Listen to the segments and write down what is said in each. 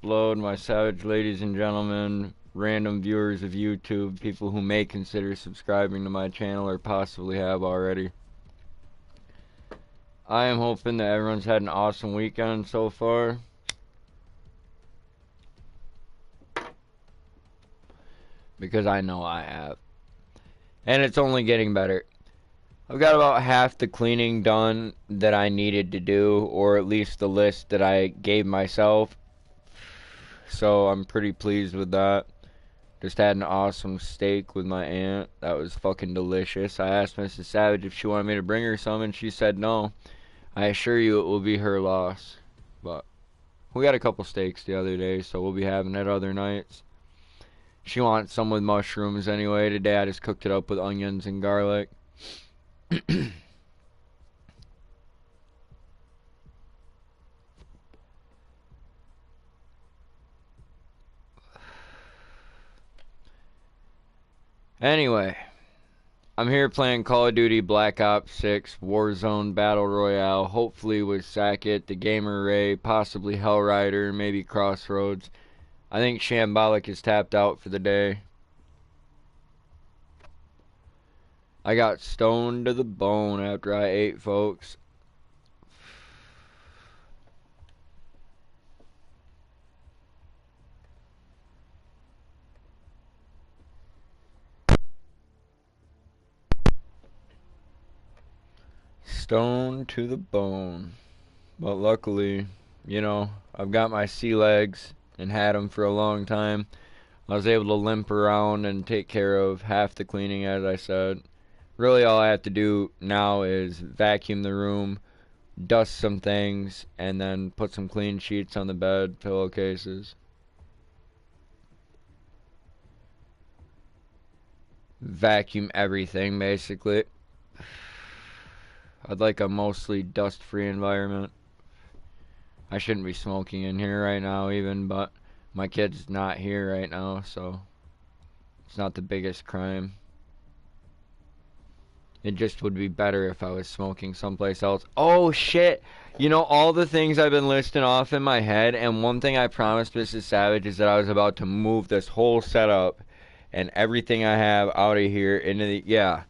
Upload my savage ladies and gentlemen, random viewers of YouTube, people who may consider subscribing to my channel or possibly have already. I am hoping that everyone's had an awesome weekend so far. Because I know I have. And it's only getting better. I've got about half the cleaning done that I needed to do, or at least the list that I gave myself. So I'm pretty pleased with that. Just had an awesome steak with my aunt. That was fucking delicious. I asked Mrs. Savage if she wanted me to bring her some, and she said no. I assure you it will be her loss. But we got a couple steaks the other day, so we'll be having it other nights. She wants some with mushrooms anyway. Today I just cooked it up with onions and garlic. Anyway, I'm here playing Call of Duty Black Ops 6 Warzone Battle Royale, hopefully with Sackett, the Gamer Ray, possibly Hellrider, maybe Crossroads. I think Shambolic is tapped out for the day. I got stoned to the bone after I ate, folks. Stoned to the bone. But luckily, you know, I've got my sea legs and had them for a long time. I was able to limp around and take care of half the cleaning, as I said. Really, all I have to do now is vacuum the room, dust some things, and then put some clean sheets on the bed, pillowcases. Vacuum everything, basically. I'd like a mostly dust-free environment. I shouldn't be smoking in here right now even, but my kid's not here right now, so it's not the biggest crime. It just would be better if I was smoking someplace else. Oh shit! You know, all the things I've been listing off in my head, and one thing I promised Mrs. Savage is that I was about to move this whole setup and everything I have out of here into the... Yeah.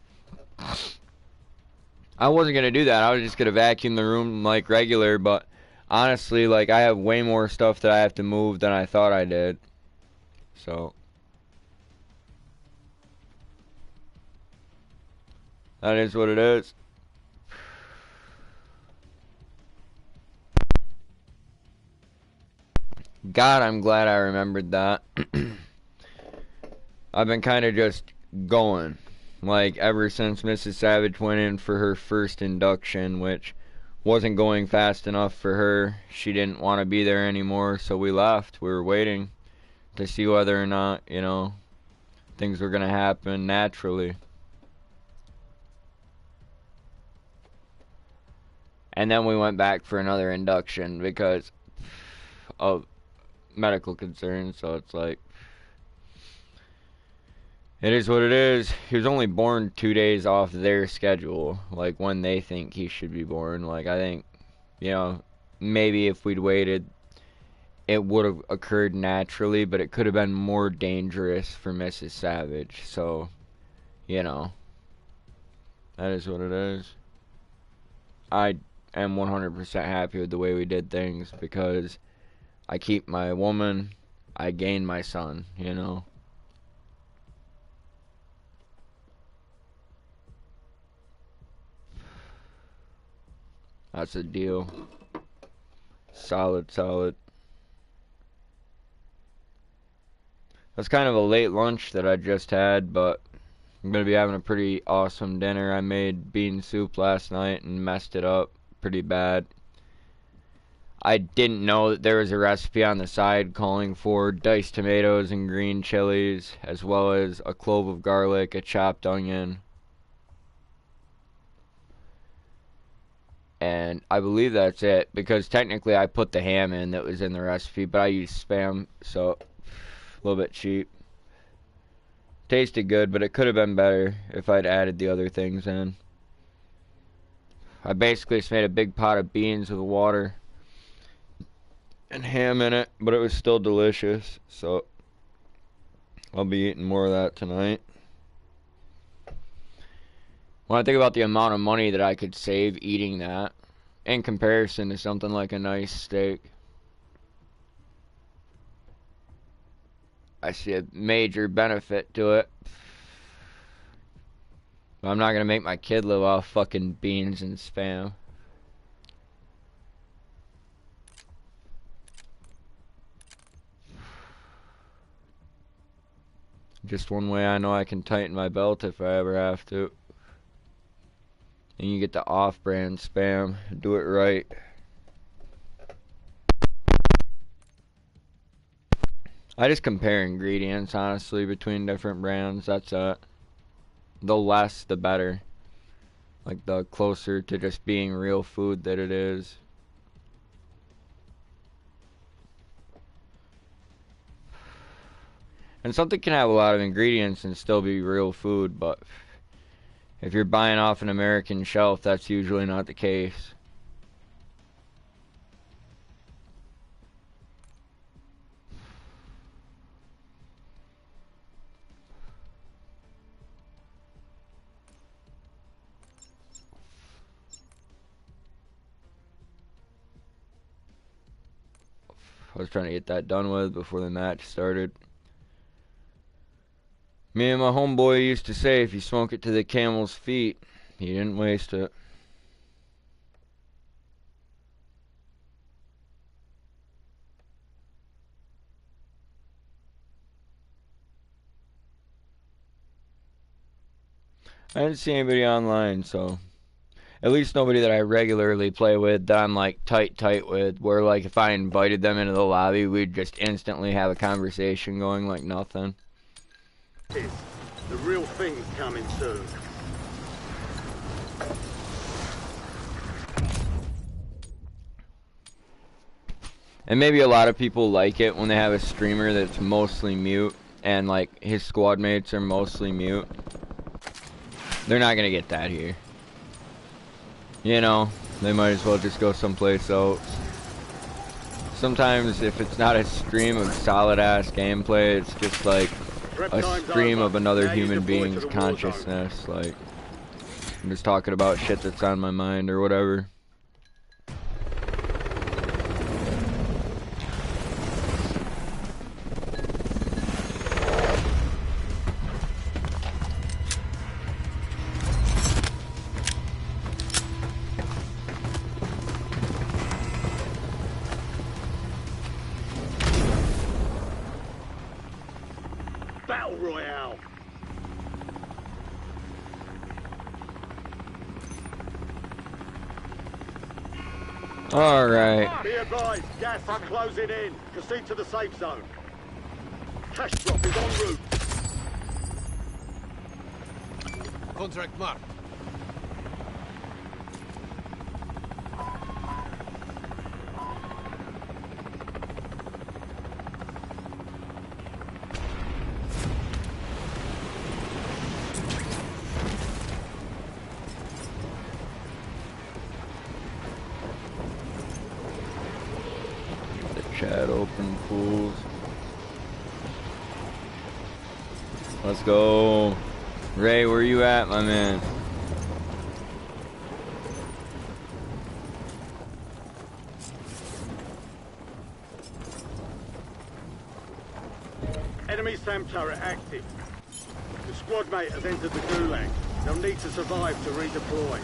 I wasn't gonna do that. I was just gonna vacuum the room like regular, but honestly, like, I have way more stuff that I have to move than I thought I did. So that is what it is. God, I'm glad I remembered that. I've been kind of just going. Like, ever since Mrs. Savage went in for her first induction, which wasn't going fast enough for her. She didn't want to be there anymore, so we left. We were waiting to see whether or not, you know, things were going to happen naturally. And then we went back for another induction because of medical concerns, so it's like, it is what it is. He was only born 2 days off their schedule, like when they think he should be born. Like, I think, you know, maybe if we'd waited, it would have occurred naturally, but it could have been more dangerous for Mrs. Savage. So, you know, that is what it is. I am 100% happy with the way we did things because I keep my woman, I gain my son, you know. That's a deal. Solid, solid. That's kind of a late lunch that I just had, but I'm going to be having a pretty awesome dinner. I made bean soup last night and messed it up pretty bad. I didn't know that there was a recipe on the side calling for diced tomatoes and green chilies, as well as a clove of garlic, a chopped onion. And I believe that's it, because technically I put the ham in that was in the recipe, but I used Spam, so a little bit cheap. Tasted good, but it could have been better if I'd added the other things in. I basically just made a big pot of beans with water. and ham in it, but it was still delicious, so I'll be eating more of that tonight. When I think about the amount of money that I could save eating that in comparison to something like a nice steak, I see a major benefit to it. But I'm not gonna make my kid live off fucking beans and Spam. Just one way I know I can tighten my belt if I ever have to. And you get the off-brand Spam. Do it right. I just compare ingredients, honestly, between different brands. That's it. The less, the better. Like, the closer to just being real food that it is. And something can have a lot of ingredients and still be real food, but if you're buying off an American shelf, that's usually not the case. I was trying to get that done with before the match started. Me and my homeboy used to say if you smoke it to the camel's feet, he didn't waste it. I didn't see anybody online, so at least nobody that I regularly play with that I'm like tight with, where like if I invited them into the lobby, we'd just instantly have a conversation going like nothing. The real thing's coming soon. And maybe a lot of people like it when they have a streamer that's mostly mute and like his squad mates are mostly mute. They're not gonna get that here. You know, they might as well just go someplace else. Sometimes if it's not a stream of solid ass gameplay, it's just like a stream of another human being's consciousness. Like, I'm just talking about shit that's on my mind or whatever. Battle Royale. Alright. Be advised, gas is closing in. Proceed to the safe zone. Cash drop is en route. Contract marked. Chat open, fools. Let's go. Ray, where you at, my man? Enemy SAM turret active. The squad mate has entered the gulag. They'll need to survive to redeploy.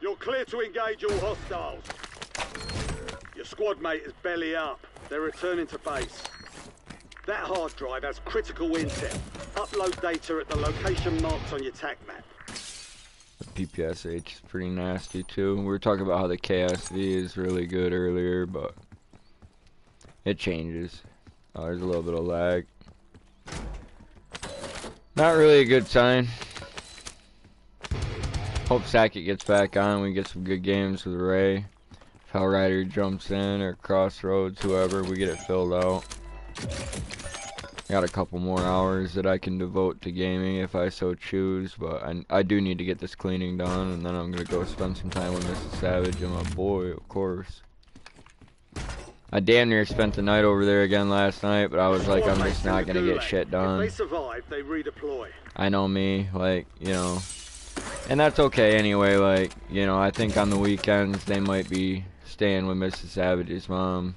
You're clear to engage all hostiles. Your squad mate is belly up. They're returning to base. That hard drive has critical intel. Upload data at the location marked on your TAC map. The PPSH is pretty nasty too. We were talking about how the KSV is really good earlier, but it changes. Oh, there's a little bit of lag. Not really a good sign. Hope Sackett gets back on. We get some good games with Ray. If Hellrider jumps in, or Crossroads, whoever, we get it filled out. Got a couple more hours that I can devote to gaming if I so choose, but I do need to get this cleaning done, and then I'm gonna go spend some time with Mrs. Savage and my boy, of course. I damn near spent the night over there again last night, but I was like, I'm just not gonna get shit done. If they survive, they redeploy. I know me, like, you know, and that's okay anyway. Like, you know, I think on the weekends they might be staying with Mrs. Savage's mom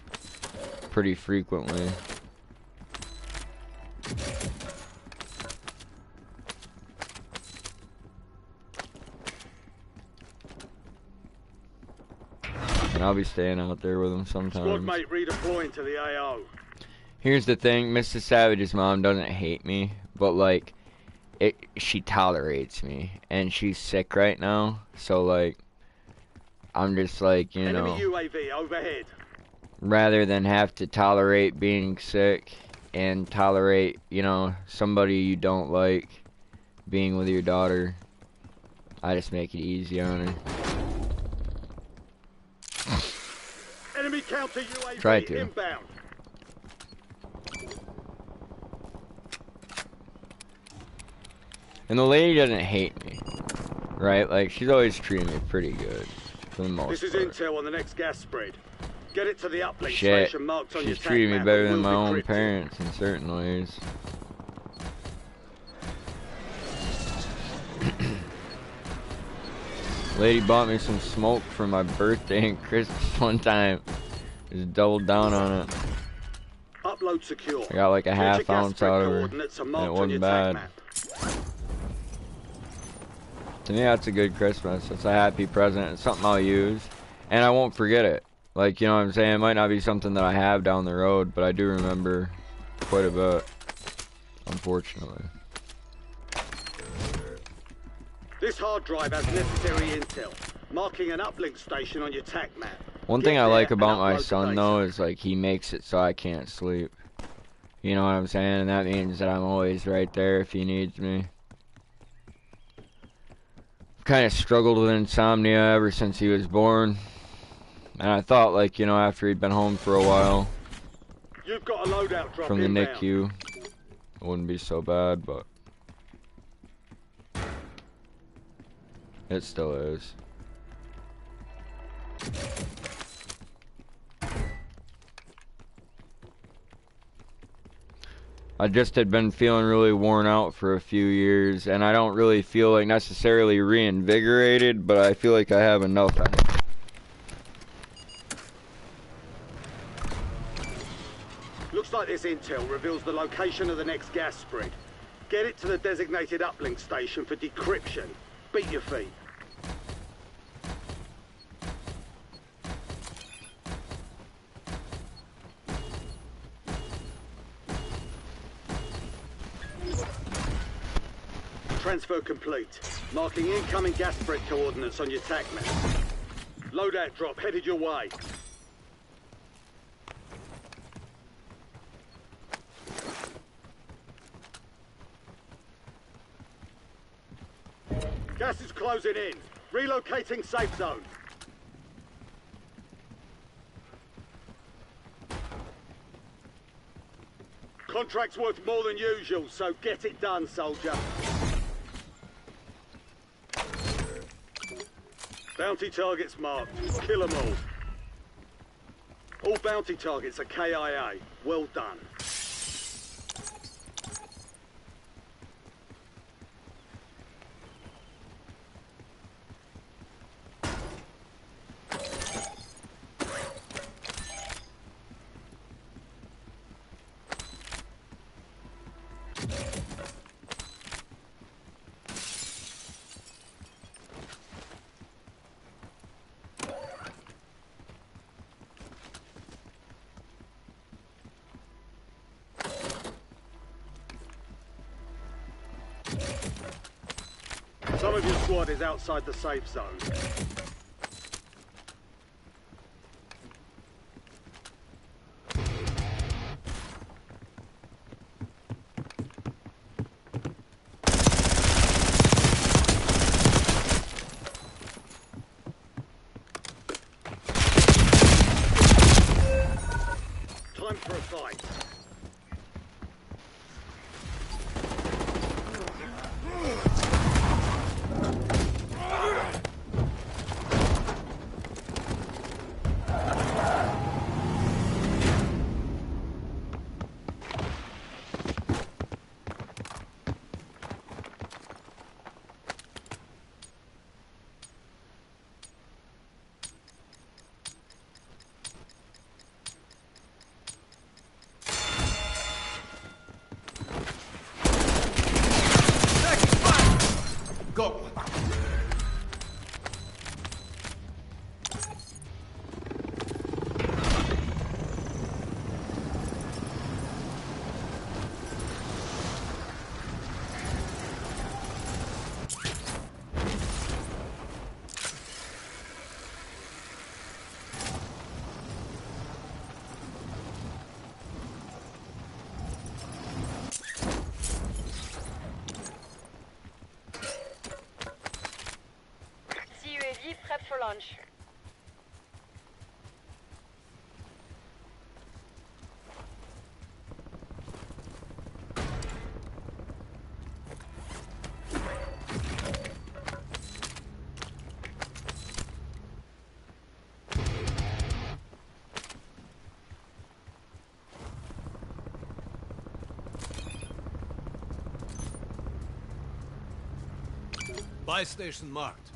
pretty frequently. And I'll be staying out there with them sometimes. Squad mate redeploying to the AO. Here's the thing, Mrs. Savage's mom doesn't hate me, but like, she tolerates me, and she's sick right now, so like, I'm just like, you know, Enemy UAV overhead. rather than have to tolerate being sick and tolerate, you know, somebody you don't like being with your daughter, I just make it easy on her. Enemy counter UAV Try to. inbound. And the lady doesn't hate me, right? Like, she's always treated me pretty good, for the most This is part. intel on the next gas spread. Get it to the uplink Shit, station marked on your she's tank treated me map. better It than will my be own cryptic. parents in certain ways. Lady bought me some smoke for my birthday and Christmas one time. Just doubled down on it. Upload secure. I got like a Future half gas ounce spread out of her, coordinates are and marked it on wasn't your bad. tank map. To me, that's a good Christmas. It's a happy present. It's something I'll use, and I won't forget it. Like, you know what I'm saying? It might not be something that I have down the road, but I do remember quite a bit, unfortunately. This hard drive has necessary intel, marking an uplink station on your TAC map. One Get thing I there like and about my upload the son, data. though, is like he makes it so I can't sleep. You know what I'm saying? And that means that I'm always right there if he needs me. I've kind of struggled with insomnia ever since he was born. And I thought, like, you know, after he'd been home for a while You've got a loadout drop from the inbound. NICU, it wouldn't be so bad, but it still is. I just had been feeling really worn out for a few years, and I don't really feel like necessarily reinvigorated, but I feel like I have enough. Looks like this intel reveals the location of the next gas spread. Get it to the designated uplink station for decryption. Beat your feet. Transfer complete. Marking incoming gas spread coordinates on your TAC map. Loadout drop headed your way. Gas is closing in. Relocating safe zone. Contract's worth more than usual, so get it done, soldier. Bounty targets marked. Kill them all. All bounty targets are KIA. Well done. Some of your squad is outside the safe zone. Time for a fight. bunch. Buy station marked.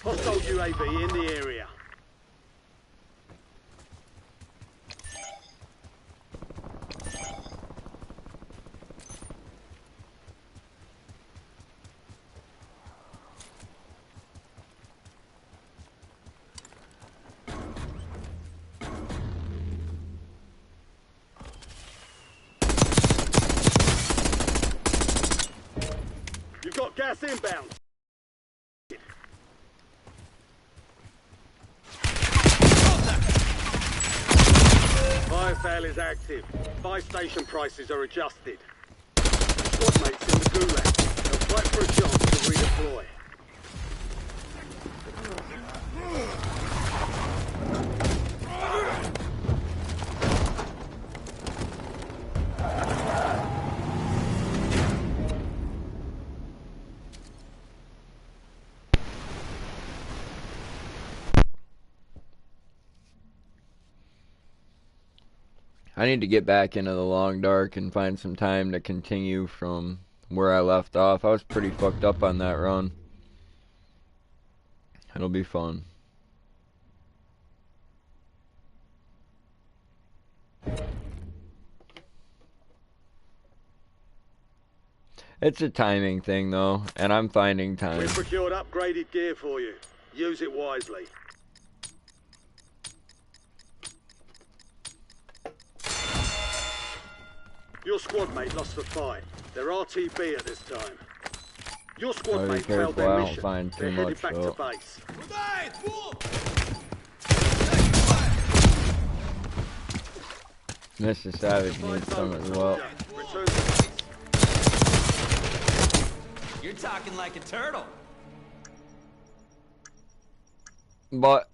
Hostile UAV in the area. You've got gas inbound. Fire sale is active. Buy station prices are adjusted. Squad mates in the gulag. They'll fight for a chance to redeploy. I need to get back into the long dark and find some time to continue from where I left off. I was pretty fucked up on that run. It'll be fun. It's a timing thing though, and I'm finding time. We've procured upgraded gear for you. Use it wisely. Your squad mate lost the fight. They're RTB at this time. Your squad Be mate failed careful, their I don't mission. find too They're headed much back though. to base. Mr. Savage needs some as well. Return to base. You're talking like a turtle. But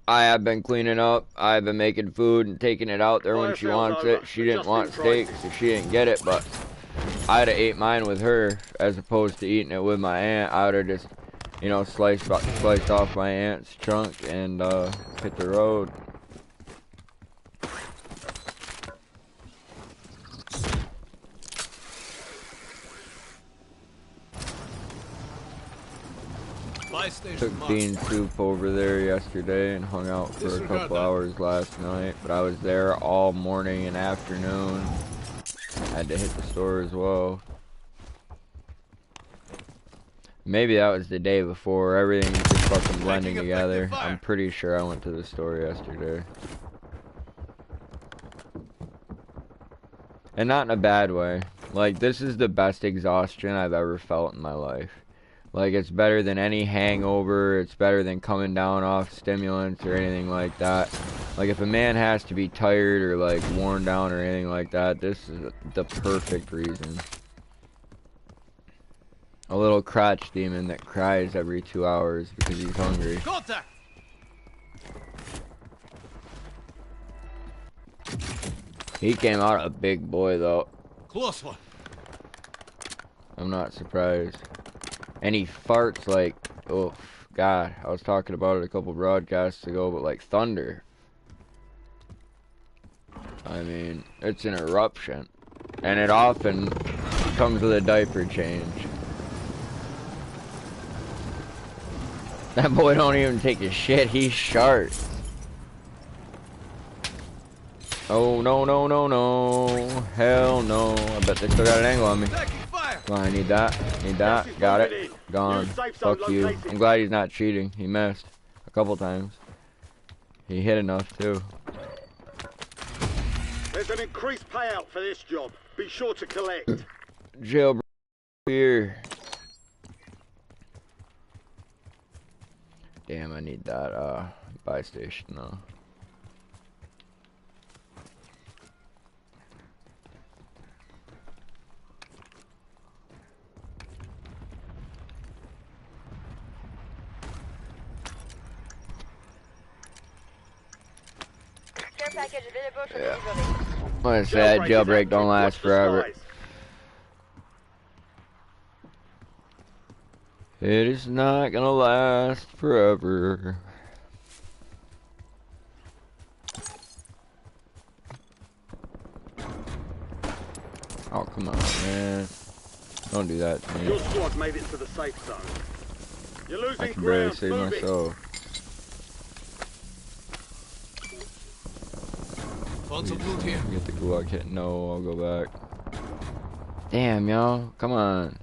I have been cleaning up. I've been making food and taking it out there when she wants it. She didn't want steak, so she didn't get it, but I'd have ate mine with her as opposed to eating it with my aunt. I would have just, you know, sliced off my aunt's trunk and hit the road. Took bean soup over there yesterday and hung out for a couple hours last night, but I was there all morning and afternoon. Had to hit the store as well. Maybe that was the day before. Everything's just fucking blending together. I'm pretty sure I went to the store yesterday. And not in a bad way. Like, this is the best exhaustion I've ever felt in my life. Like, it's better than any hangover. It's better than coming down off stimulants or anything like that. Like, if a man has to be tired or, like, worn down or anything like that, this is the perfect reason. A little crotch demon that cries every 2 hours because he's hungry. Contact! He came out a big boy, though. Close one. I'm not surprised. And he farts like, oh, God. I was talking about it a couple broadcasts ago, but like thunder. I mean, it's an eruption. And it often comes with a diaper change. That boy don't even take a shit, he's sharp. Oh, no, no, no, no. Hell no. I bet they still got an angle on me. Come on, I need that. Need that. Got it. Gone. Fuck you. I'm glad he's not cheating. He missed a couple times. He hit enough, too. There's an increased payout for this job. Be sure to collect. Jailbreak here. Damn, I need that buy station though. package available for Yeah. delivery. Like I said, jailbreak don't last Watch the forever. skies. It is not gonna last forever. Oh, come on, man. Don't do that to Your me. squad made it to the safe zone. You're I losing can barely ground. save Move it. myself. Found some loot here. Get the gulag hit. No, I'll go back. Damn, y'all. Come on.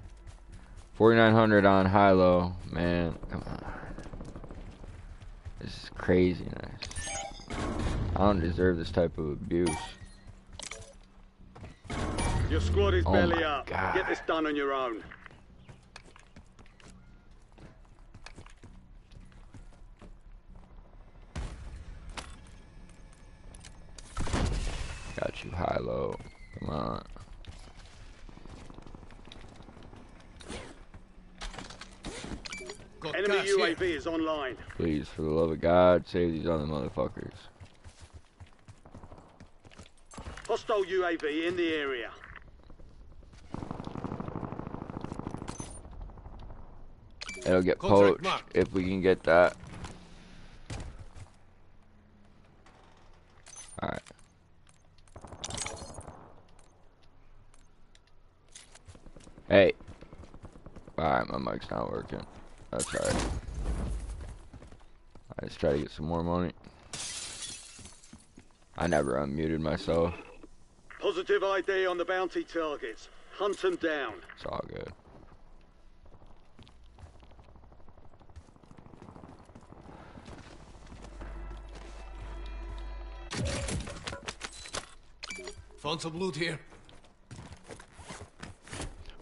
4,900 on high-low. Man, come on. This is craziness. I don't deserve this type of abuse. Your squad is Oh belly my up. God. Get this done on your own. Got you high-low. Come on. Got Enemy cash UAV here. is online. Please, for the love of God, save these other motherfuckers. Hostile UAV in the area. It'll get Contract poached marked. if we can get that. Alright. Hey. Alright, my mic's not working. That's alright. I just try to get some more money. I never unmuted myself. Positive ID on the bounty targets. Hunt them down. It's all good. Found some loot here.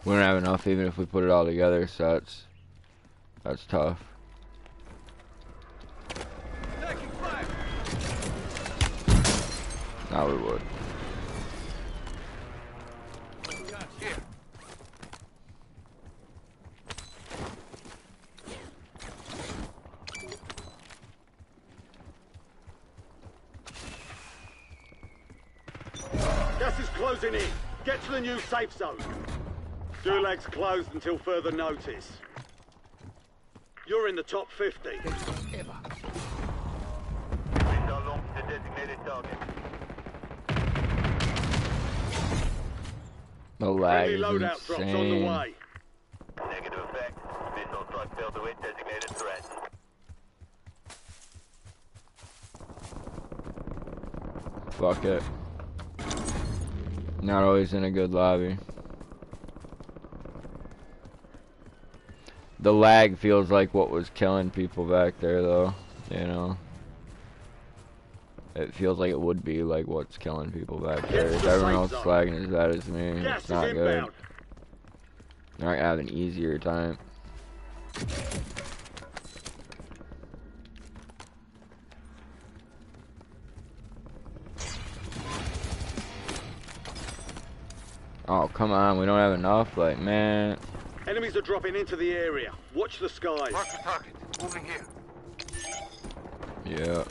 We don't have enough even if we put it all together, so that's tough. Taking fire. Now we would. Cash here. Gas is closing in. Get to the new safe zone. Gulag's closed until further notice. You're in the top 50. Ever. The lag Enemy is loadout drops on the insane. way. Negative effect. Missile truck failed to hit designated threat. Fuck it. Not always in a good lobby. The lag feels like what was killing people back there, though. You know? It feels like it would be like what's killing people back there. If everyone else is lagging as bad as me, Gas it's is not good. inbound. They're not gonna have an easier time. Oh, come on, we don't have enough, like, man. Enemies are dropping into the area. Watch the skies. Mark the target. Moving here. Yeah.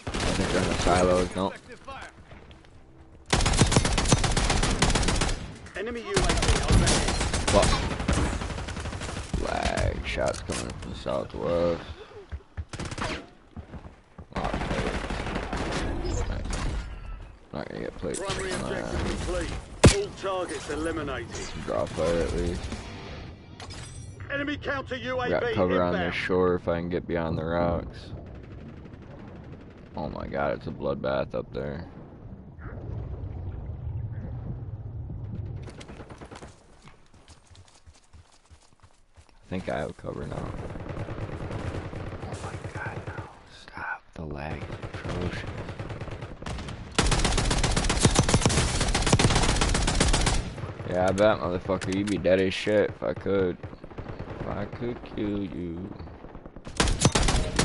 I think they're in the silos, nope. Effective fire. Enemy UAV overhead. Fuck. Lag. Shots coming from the southwest. Oh, plates. Nice. Not gonna get plates. Primary Come objective on. complete. All targets eliminated. Drop fire at least. Enemy counter UAV Got cover on inbound. this shore if I can get beyond the rocks. Oh my god, it's a bloodbath up there. I think I have cover now. Oh my god, no. Stop. The lag is atrocious. Yeah, I bet, motherfucker, you'd be dead as shit if I could. If I could kill you.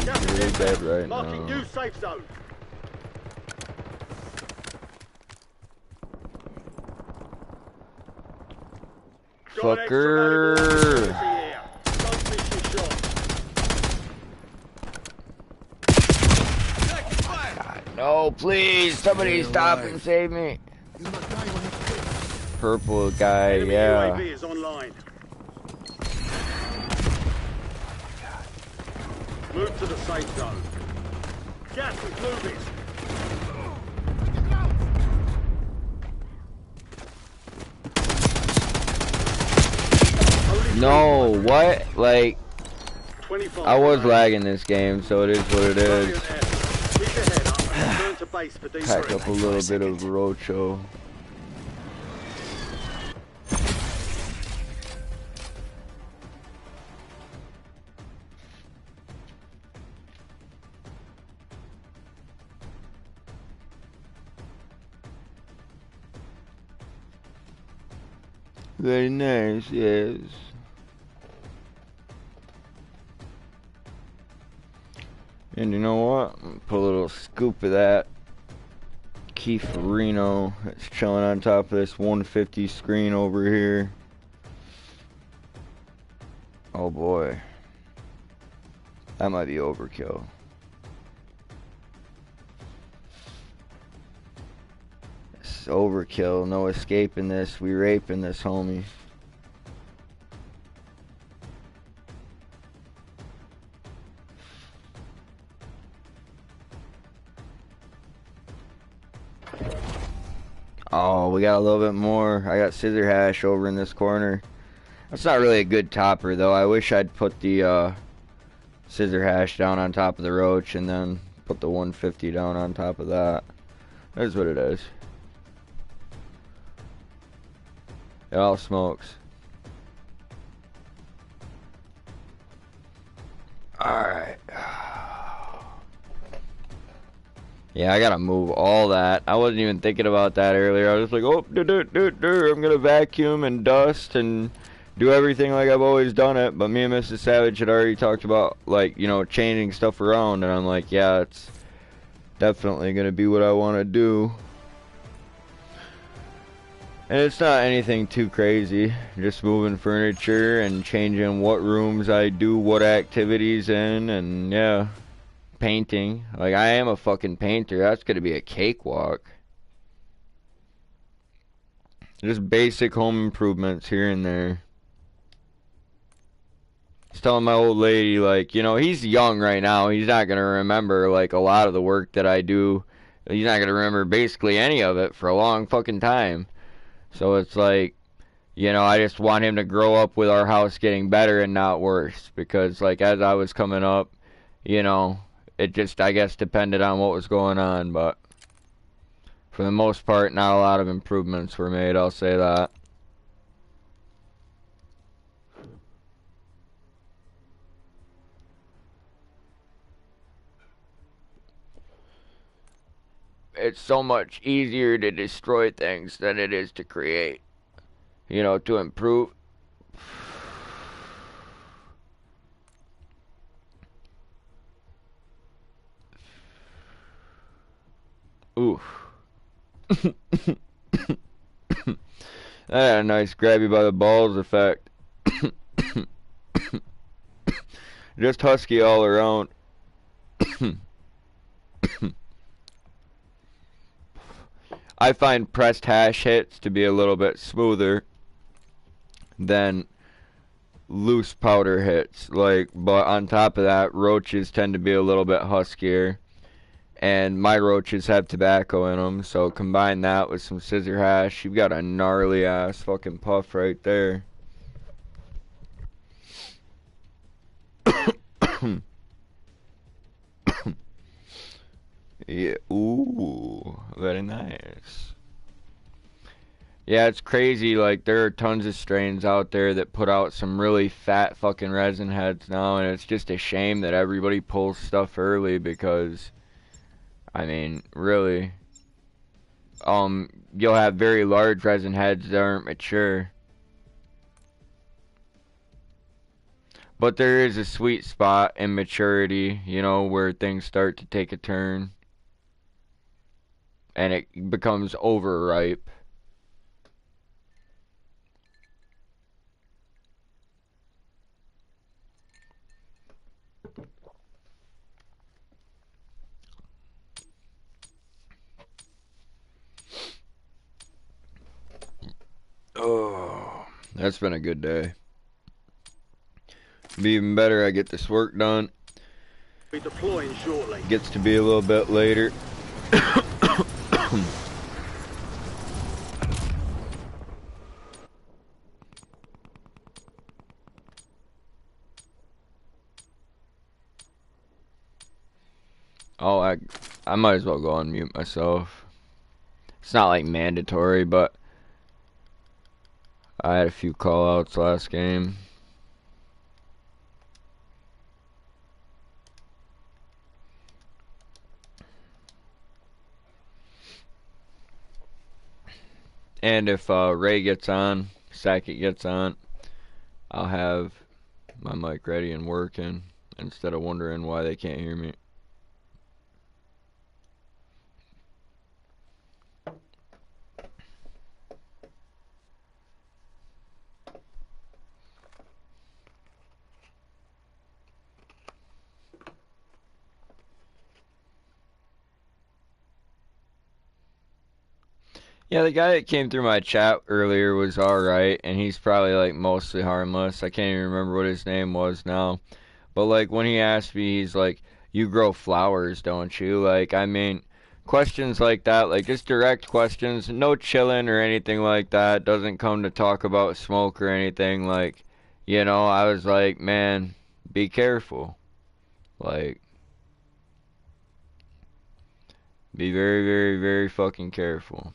Gas is You're dead inbound. right Marking now. new safe zone. Got an extra valuable Fucker. opportunity here. Don't miss your shot. No, please, somebody stop and save me. Purple guy, Enemy yeah. UAV is online. Move to the safe zone. Gas is moving. No, what? Like, 25 I was remaining. lagging this game, so it is what it is. Keep your head up and return to base for Pack up a debrief. little bit of roadshow. Very nice, yes. And you know what? I'm gonna put a little scoop of that Keith Reno that's chilling on top of this 150 screen over here. Oh boy. That might be overkill. It's overkill. No escaping this. We raping this, homie. Oh, we got a little bit more. I got scissor hash over in this corner. That's not really a good topper, though. I wish I'd put the scissor hash down on top of the roach and then put the 150 down on top of that. That's what it is. It all smokes. Alright. Yeah, I gotta move all that. I wasn't even thinking about that earlier. I was like, oh, I'm gonna vacuum and dust and do everything like I've always done it. But me and Mrs. Savage had already talked about, like, you know, changing stuff around. And I'm like, yeah, it's definitely gonna be what I want to do. And it's not anything too crazy. Just moving furniture and changing what rooms I do what activities in. And yeah. Painting. Like, I am a fucking painter. That's gonna be a cakewalk. Just basic home improvements here and there. Just telling my old lady, like, you know, he's young right now. He's not gonna remember, like, a lot of the work that I do. He's not gonna remember basically any of it for a long fucking time. So it's like, you know, I just want him to grow up with our house getting better and not worse. Because, like, as I was coming up, you know, it just, I guess, depended on what was going on, but for the most part, not a lot of improvements were made, I'll say that. It's so much easier to destroy things than it is to create, you know, to improve. Oof. That had a nice grab you by the balls effect. Just husky all around. I find pressed hash hits to be a little bit smoother than loose powder hits. Like, but on top of that, roaches tend to be a little bit huskier. And my roaches have tobacco in them, so combine that with some scissor hash, you've got a gnarly ass fucking puff right there. Yeah, ooh, very nice. Yeah, it's crazy, like, there are tons of strains out there that put out some really fat fucking resin heads now, and it's just a shame that everybody pulls stuff early because, I mean, really, you'll have very large resin heads that aren't mature. But there is a sweet spot in maturity, you know, where things start to take a turn. And it becomes overripe. That's been a good day. Be even better, I get this work done. Be deploying shortly. Gets to be a little bit later. Oh, I might as well go on mute myself. It's not like mandatory, but I had a few call outs last game. And if Ray gets on, Sackett gets on, I'll have my mic ready and working instead of wondering why they can't hear me. Yeah, the guy that came through my chat earlier was alright, and he's probably like mostly harmless. I can't even remember what his name was now. But like when he asked me, he's like, "You grow flowers, don't you?" Like, I mean, questions like that, like just direct questions, no chilling or anything like that. Doesn't come to talk about smoke or anything. Like, I was like, man, be careful. Like, be very, very, very fucking careful.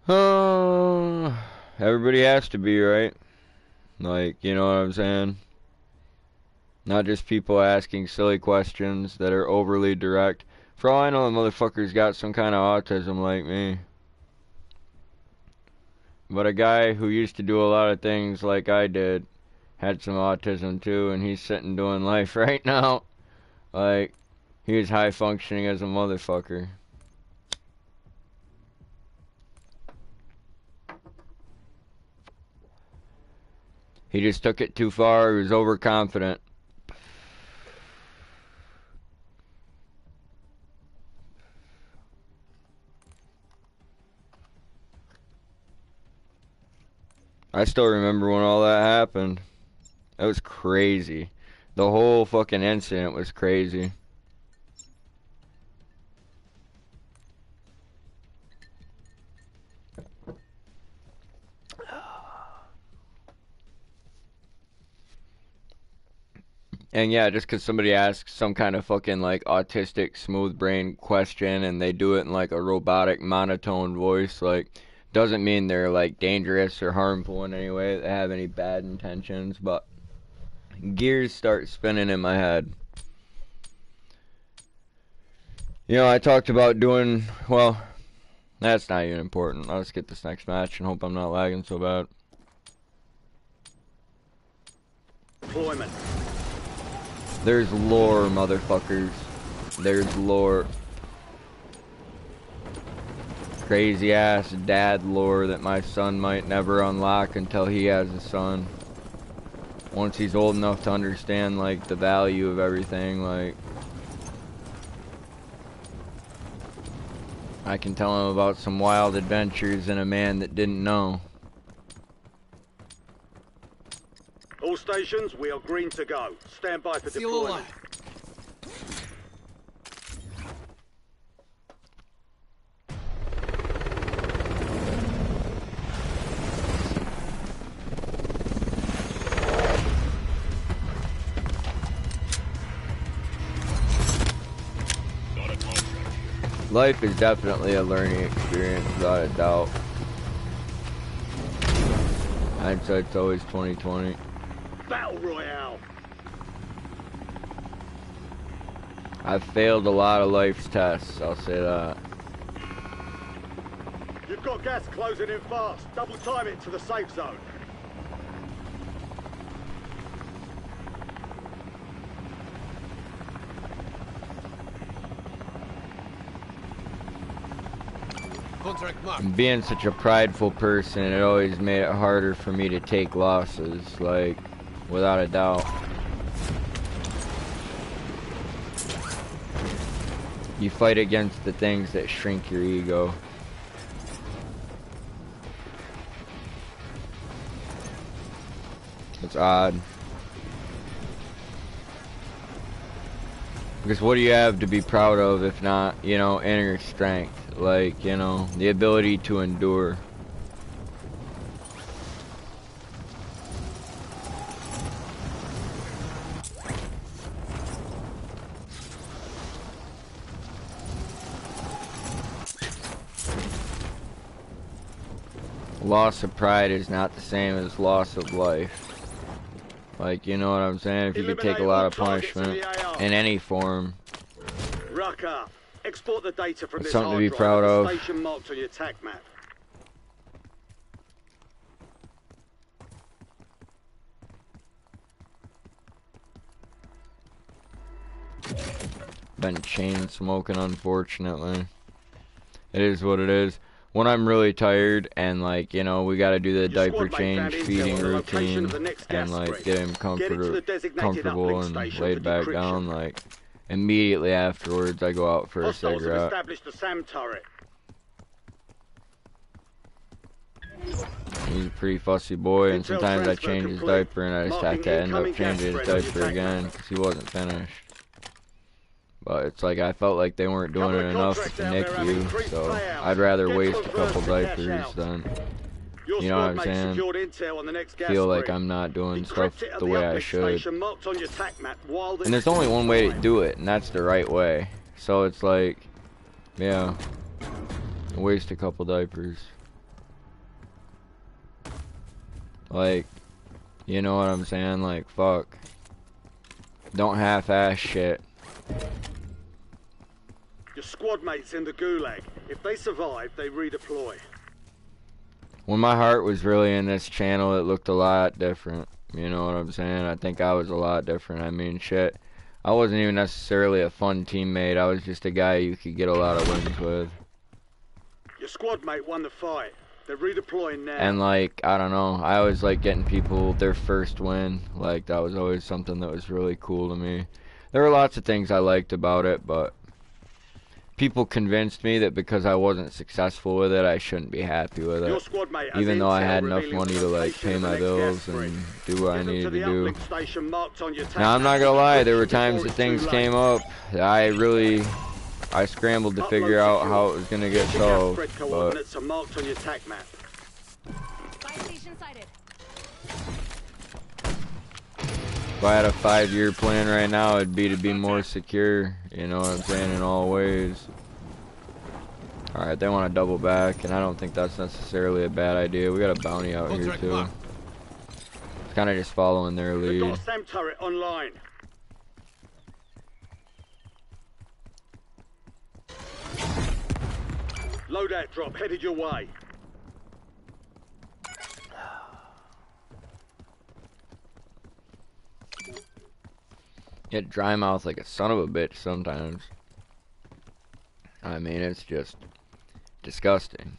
Oh, everybody has to be, right? Like, you know what I'm saying? Not just people asking silly questions that are overly direct. For all I know, the motherfucker's got some kind of autism like me. But a guy who used to do a lot of things like I did had some autism too, and he's sitting doing life right now. Like, he was high functioning as a motherfucker. He just took it too far. He was overconfident. I still remember when all that happened. That was crazy. The whole fucking incident was crazy. And yeah, just because somebody asks some kind of fucking like autistic smooth brain question and they do it in like a robotic monotone voice, like, doesn't mean they're like dangerous or harmful in any way, they have any bad intentions, but gears start spinning in my head. I talked about doing, well, that's not even important. I'll just get this next match and hope I'm not lagging so bad. Deployment. There's lore, motherfuckers. There's lore. Crazy ass dad lore that my son might never unlock until he has a son. Once he's old enough to understand, like, the value of everything, like, I can tell him about some wild adventures and a man that didn't know. All stations, we are green to go. Stand by for deployment. Life is definitely a learning experience, without a doubt. Hindsight's always 20/20. Battle Royale. I've failed a lot of life's tests, I'll say that. You've got gas closing in fast. Double time it to the safe zone. Contract mark. And being such a prideful person, it always made it harder for me to take losses, like, without a doubt. You fight against the things that shrink your ego. It's odd. Because what do you have to be proud of if not, you know, inner strength? Like, you know, the ability to endure. Loss of pride is not the same as loss of life. Like, you know what I'm saying? If you could take a lot of punishment in any form, Rucker, export the data from it's this something to hard be drive proud to the of. station marked on your TAC map. Been chain smoking, unfortunately. It is what it is. When I'm really tired and, like, you know, we gotta do the Your diaper squad mate change, found intel feeding on the location routine, of the next and, gas like, spread. get him Get it to the designated comfortable uplink and station laid for back decryption. down, like, immediately afterwards I go out for a Hostiles have cigarette. established a SAM turret. He's a pretty fussy boy, and Intel sometimes I transfer change his complete. diaper and I just have Marking to end up incoming gas changing his spread on your diaper TAC again map. because he wasn't finished. But it's like I felt like they weren't doing Couple it of enough contracts to out nick there have you, increased so payouts. I'd rather Get waste to a them couple first to cash diapers out. than, Your you know what squad I'm mate saying, secured intel on the next gas feel like spread. I'm not doing Decrypt stuff it at the way I uplink should. station marked on your TAC map while And there's only one way to do it, and that's the right way. So it's like, yeah, waste a couple diapers. Like, you know what I'm saying? Like, fuck. Don't half-ass shit. Your squad mates in the gulag. If they survive, they redeploy. When my heart was really in this channel, it looked a lot different. You know what I'm saying? I think I was a lot different. I mean, shit. I wasn't even necessarily a fun teammate. I was just a guy you could get a lot of wins with. Your squad mate won the fight. They're redeploying now. And, like, I don't know. I always like getting people their first win. Like, that was always something that was really cool to me. There were lots of things I liked about it, but people convinced me that because I wasn't successful with it, I shouldn't be happy with Your it. squad mate has Even though I intel had enough revealing money the to, like, location pay of the my next bills gas spread. and do what I Get them needed to to the do. uplink station marked on your TAC Now, I'm not map. gonna lie, there were Before times that it's things too came late. up. I scrambled to Upload figure out secure. how it was gonna get The gas solved, spread but coordinates are marked on your TAC map. Fire station sighted. if I had a 5-year plan right now, it'd be to be more secure, you know what I'm saying, in all ways. Alright, they want to double back, and I don't think that's necessarily a bad idea. We got a bounty out here, Contract too. mark. It's kind of just following their They've got lead. a SAM turret online. Loadout drop headed your way. Get dry mouth like a son of a bitch sometimes. I mean, it's just disgusting.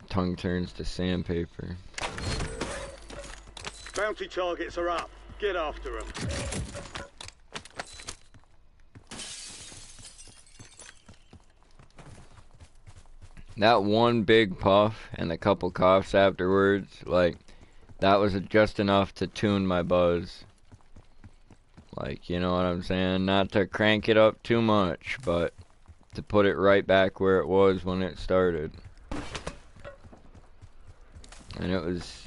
Tongue turns to sandpaper. Bounty targets are up. Get after them. That one big puff and the couple coughs afterwards, like, that was just enough to tune my buzz. Like, you know what I'm saying? Not to crank it up too much, but to put it right back where it was when it started. And it was,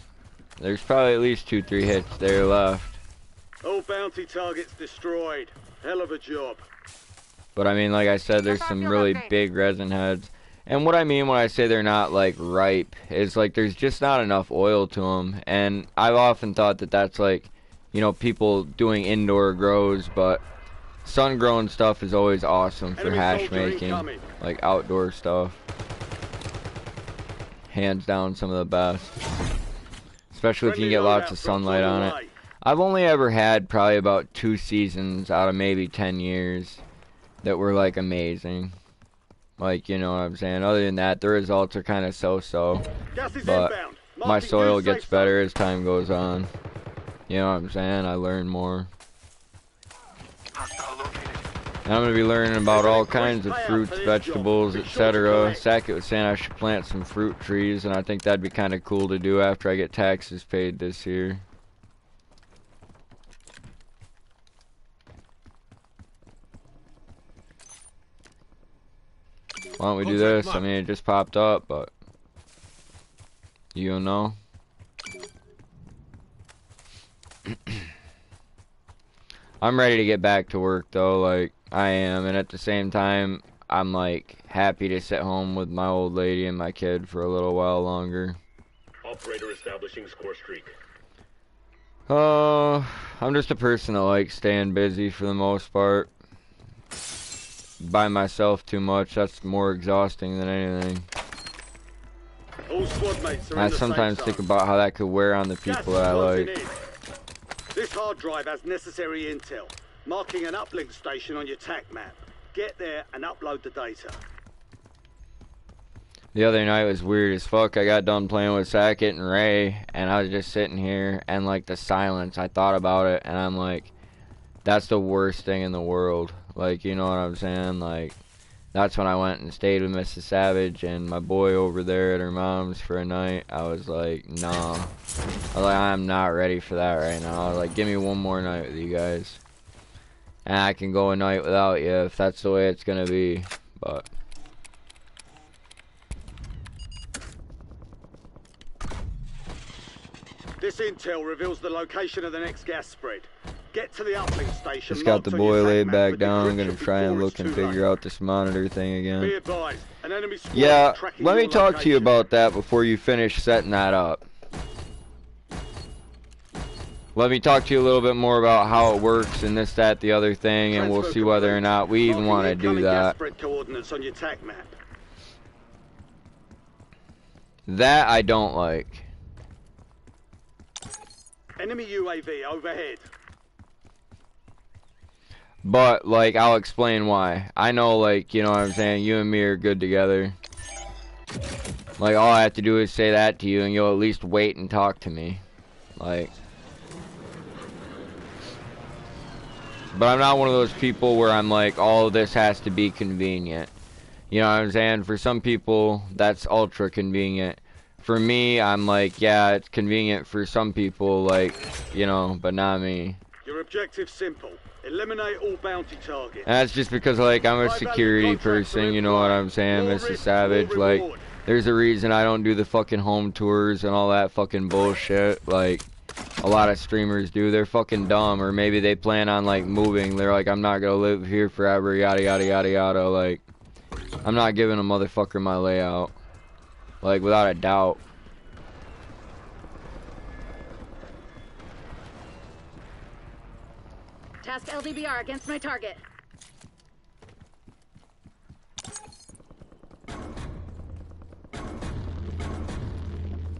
there's probably at least 2-3 hits there left. All bounty targets destroyed. Hell of a job. But I mean, like I said, there's some really big resin heads. And what I mean when I say they're not, like, ripe is, like, there's just not enough oil to them. And I've often thought that that's, like, you know, people doing indoor grows, but sun-grown stuff is always awesome for Enemy hash soldier making, incoming. like outdoor stuff. Hands down some of the best. Especially if you can get lots of sunlight on it. I've only ever had probably about 2 seasons out of maybe 10 years that were like amazing. Like, you know what I'm saying? Other than that, the results are kind of so-so. Gas is But inbound. my Marking soil new gets safe better zone. as time goes on. You know what I'm saying? I learn more. Hostile located. And I'm going to be learning about There's an all increased kinds of payout fruits, for this vegetables, job. Be sure to etc. collect. Sackett was saying I should plant some fruit trees, and I think that'd be kind of cool to do after I get taxes paid this year. Why don't we do Contract this? I marked. mean, it just popped up, but you don't know. I'm ready to get back to work though, like I am, and at the same time, I'm like happy to sit home with my old lady and my kid for a little while longer. Operator establishing score streak. I'm just a person that likes staying busy for the most part. By myself too much, that's more exhausting than anything. All squad mates are I in the sometimes safe think zone. about how that could wear on the Gas people is that I closing like. in. This hard drive has necessary intel, marking an uplink station on your TAC map. Get there and upload the data. The other night was weird as fuck. I got done playing with Sackett and Ray, and I was just sitting here, and like the silence, I thought about it, and I'm like, that's the worst thing in the world. Like, you know what I'm saying? Like, that's when I went and stayed with Mrs. Savage and my boy over there at her mom's for a night. I was like, nah. I was like, I'm not ready for that right now. I was like, give me one more night with you guys. And I can go a night without you if that's the way it's gonna be. But This intel reveals the location of the next gas spread. Get to the uplink station. just got the marked on your boy TAC laid map back for down. I'm gonna decryption try and before look it's and too figure late. out this monitor thing Be again. advised, an enemy squad Yeah, is tracking let me your talk to you location. about that before you finish setting that up. Let me talk to you a little bit more about how it works and this, that, the other thing, and we'll Transfer see whether or complete. not we even Marking want to incoming do gas that. spread coordinates on your TAC map. That I don't like. Enemy UAV overhead. But, like, I'll explain why. I know, like, you know what I'm saying, you and me are good together. Like, all I have to do is say that to you, and you'll at least wait and talk to me. Like... But I'm not one of those people where I'm like, all of this has to be convenient. You know what I'm saying? For some people, that's ultra convenient. For me, I'm like, yeah, it's convenient for some people, like, you know, but not me. Your objective's simple. Eliminate all bounty targets. And that's just because, like, I'm a High-value security contracts are person, in you know what play. I'm saying, More Mrs. risk, Savage. more Like, reward. there's a reason I don't do the fucking home tours and all that fucking bullshit. Like, a lot of streamers do. They're fucking dumb, or maybe they plan on, like, moving. They're like, I'm not gonna live here forever, yada, yada, yada, yada. Like, I'm not giving a motherfucker my layout. Like, without a doubt. Task LDBR against my target.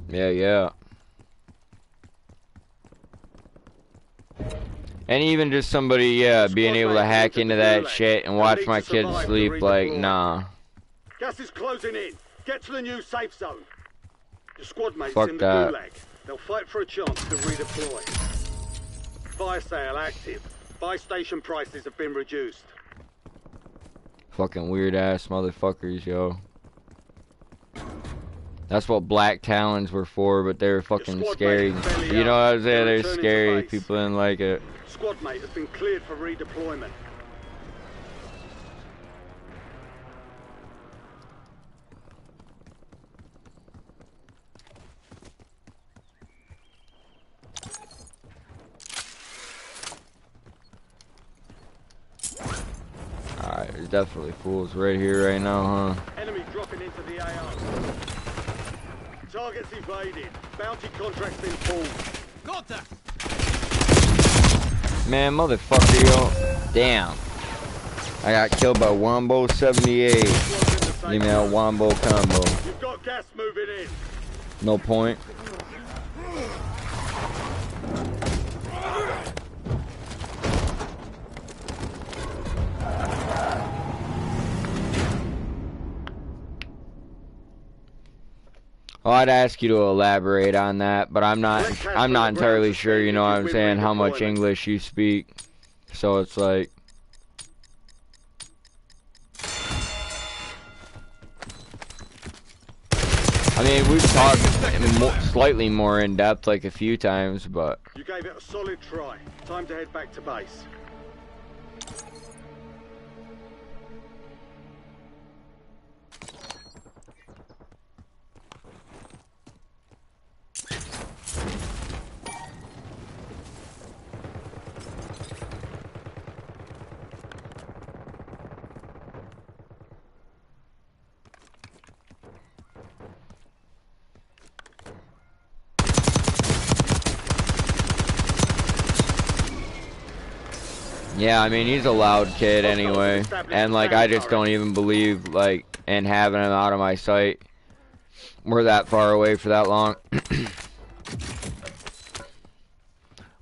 Yeah, yeah. And even just somebody, yeah, being able to hack into that shit and watch my kids sleep, like, nah. Gas is closing in. Get to the new safe zone. Your squad mates Fuck in the that. gulag. They'll fight for a chance to redeploy. Fire sale active. Buy station prices have been reduced. Fucking weird ass motherfuckers, yo. That's what black talons were for, but they were fucking squad scary. mate is belly You know up. what I'm saying? They're They're returning to scary. base. People didn't like it. Squad mate has been cleared for redeployment. Alright, there's definitely fools right here, right now, huh? Enemy dropping into the AO. Targets evaded. Bounty contracts been pulled. Contact! Man, motherfucker, yo. Damn. I got killed by Wombo 78. Squad's in the safe Give me that zone. Wombo combo. You've got gas moving in. No point. Well, I'd ask you to elaborate on that, but I'm not entirely sure, you know what I'm saying, how much English you speak. So it's like, I mean, we've talked slightly more in depth like a few times, but You gave it a solid try. Time to head back to base. yeah, I mean, he's a loud kid anyway, and like, I just don't even believe, like, in having him out of my sight. We're that far away for that long.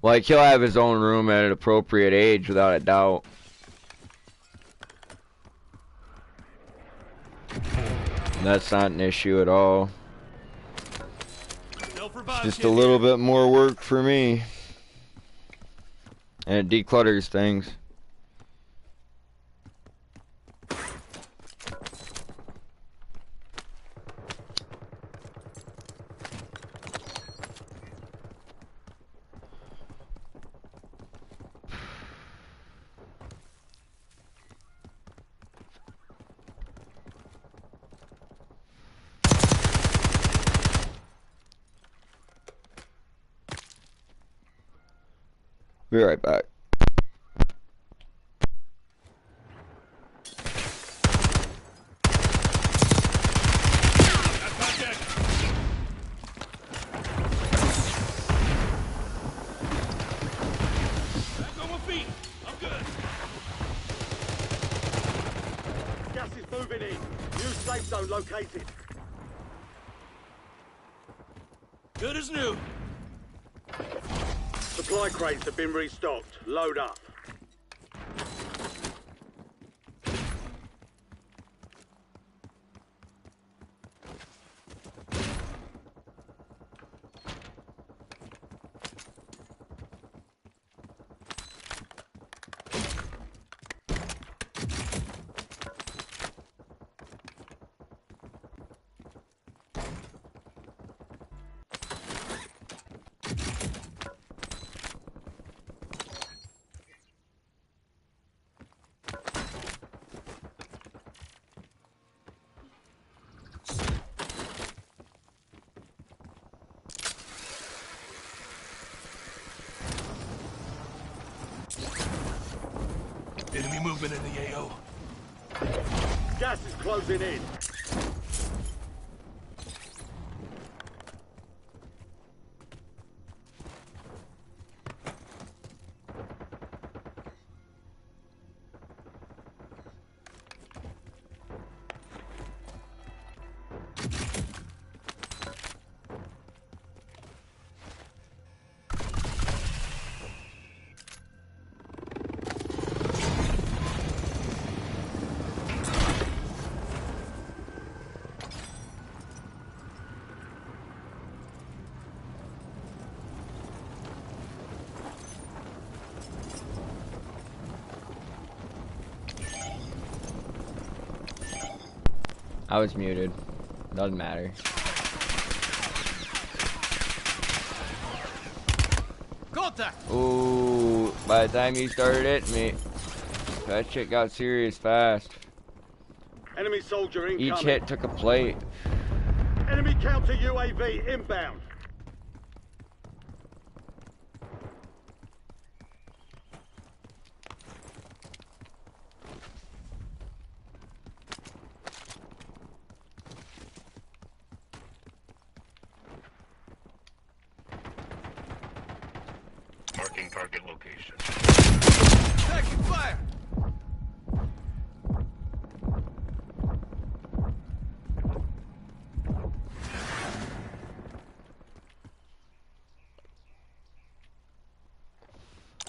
Like, he'll have his own room at an appropriate age, without a doubt. That's not an issue at all. It's just a little bit more work for me. And it declutters things. Be right back. Gas is moving in. New safe zone located. Good as new. Supply crates have been restocked. Load up. Enemy movement in the AO. Gas is closing in. I was muted. Doesn't matter. Contact! Ooh, by the time you started hitting me, that shit got serious fast. Enemy soldier incoming. Each hit took a plate. Enemy counter UAV inbound. Marking target location. Taking fire!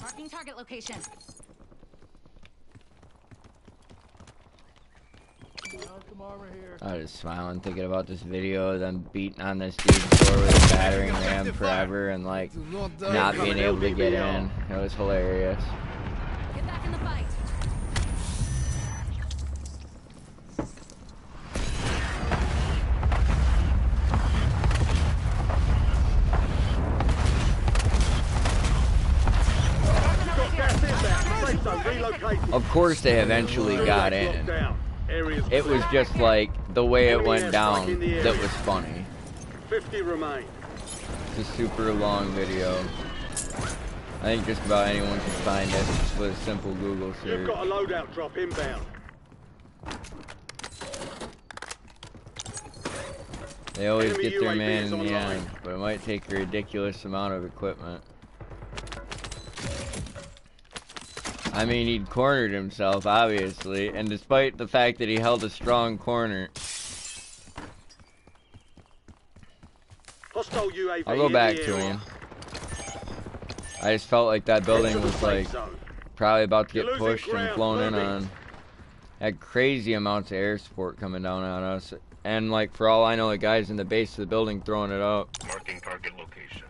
Marking target location. some armor here. I was smiling thinking about this video of them beating on this dude's door with a battering ram forever and like Do not die. not being able to get in. It was hilarious. Get back in the fight. Of course they eventually got in. It was just like the way it went down that was funny. 50 remain. It's a super long video. I think just about anyone can find it just with a simple Google You've search. got a loadout drop inbound. They always Enemy get their UAV man is in the online. end, but it might take a ridiculous amount of equipment. I mean, he'd cornered himself, obviously, and despite the fact that he held a strong corner, Hostile UAV I'll go in back the to area. him. I just felt like that building Get to the was safe like zone. probably about to You're get losing pushed and ground. flown in Move it. on. Had crazy amounts of air support coming down on us, and like for all I know, the guys in the base of the building throwing it up. Marking target location.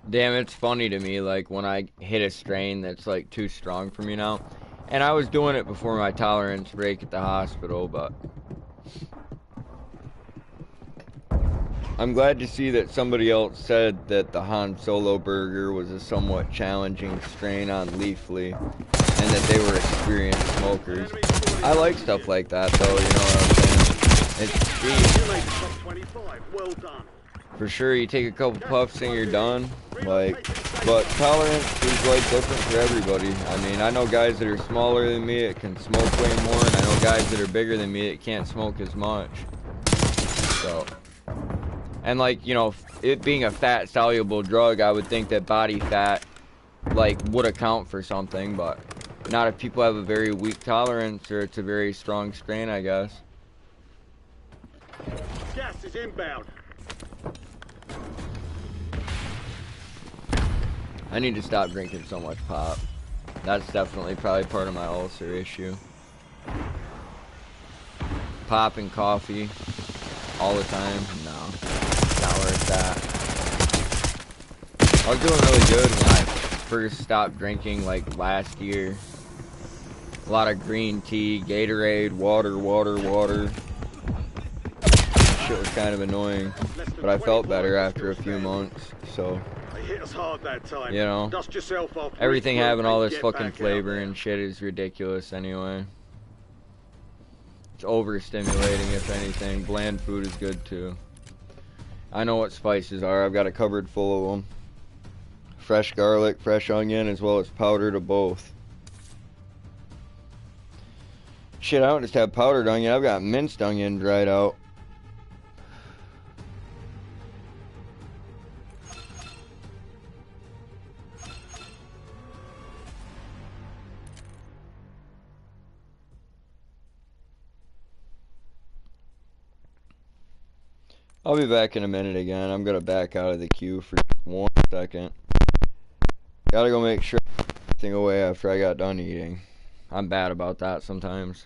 Damn, it's funny to me, like, when I hit a strain that's, like, too strong for me now. And I was doing it before my tolerance break at the hospital, but I'm glad to see that somebody else said that the Han Solo burger was a somewhat challenging strain on Leafly, and that they were experienced smokers. I like stuff like that, though, you know what I'm saying? It's cheap. You made the top 25. Well done. For sure, you take a couple puffs and you're done. Like, but tolerance is like different for everybody. I mean, I know guys that are smaller than me that can smoke way more, and I know guys that are bigger than me that can't smoke as much. So, and like, you know, it being a fat soluble drug, I would think that body fat like would account for something, but not if people have a very weak tolerance or it's a very strong strain, I guess. Gas is inbound. I need to stop drinking so much pop. That's definitely probably part of my ulcer issue. Pop and coffee all the time? No. Not worth that. I was doing really good when I first stopped drinking, like last year. A lot of green tea, Gatorade, water. Shit was kind of annoying. But I felt better after a few months, so... They hit us hard that time. You know, Dust yourself off. everything regroup, having all and this get fucking back out flavor there. and shit is ridiculous anyway. It's overstimulating, if anything. Bland food is good too. I know what spices are. I've got a cupboard full of them. Fresh garlic, fresh onion, as well as powdered of both. Shit, I don't just have powdered onion. I've got minced onion dried out. I'll be back in a minute again. I'm gonna back out of the queue for 1 second. Gotta go make sure I put everything away after I got done eating. I'm bad about that sometimes.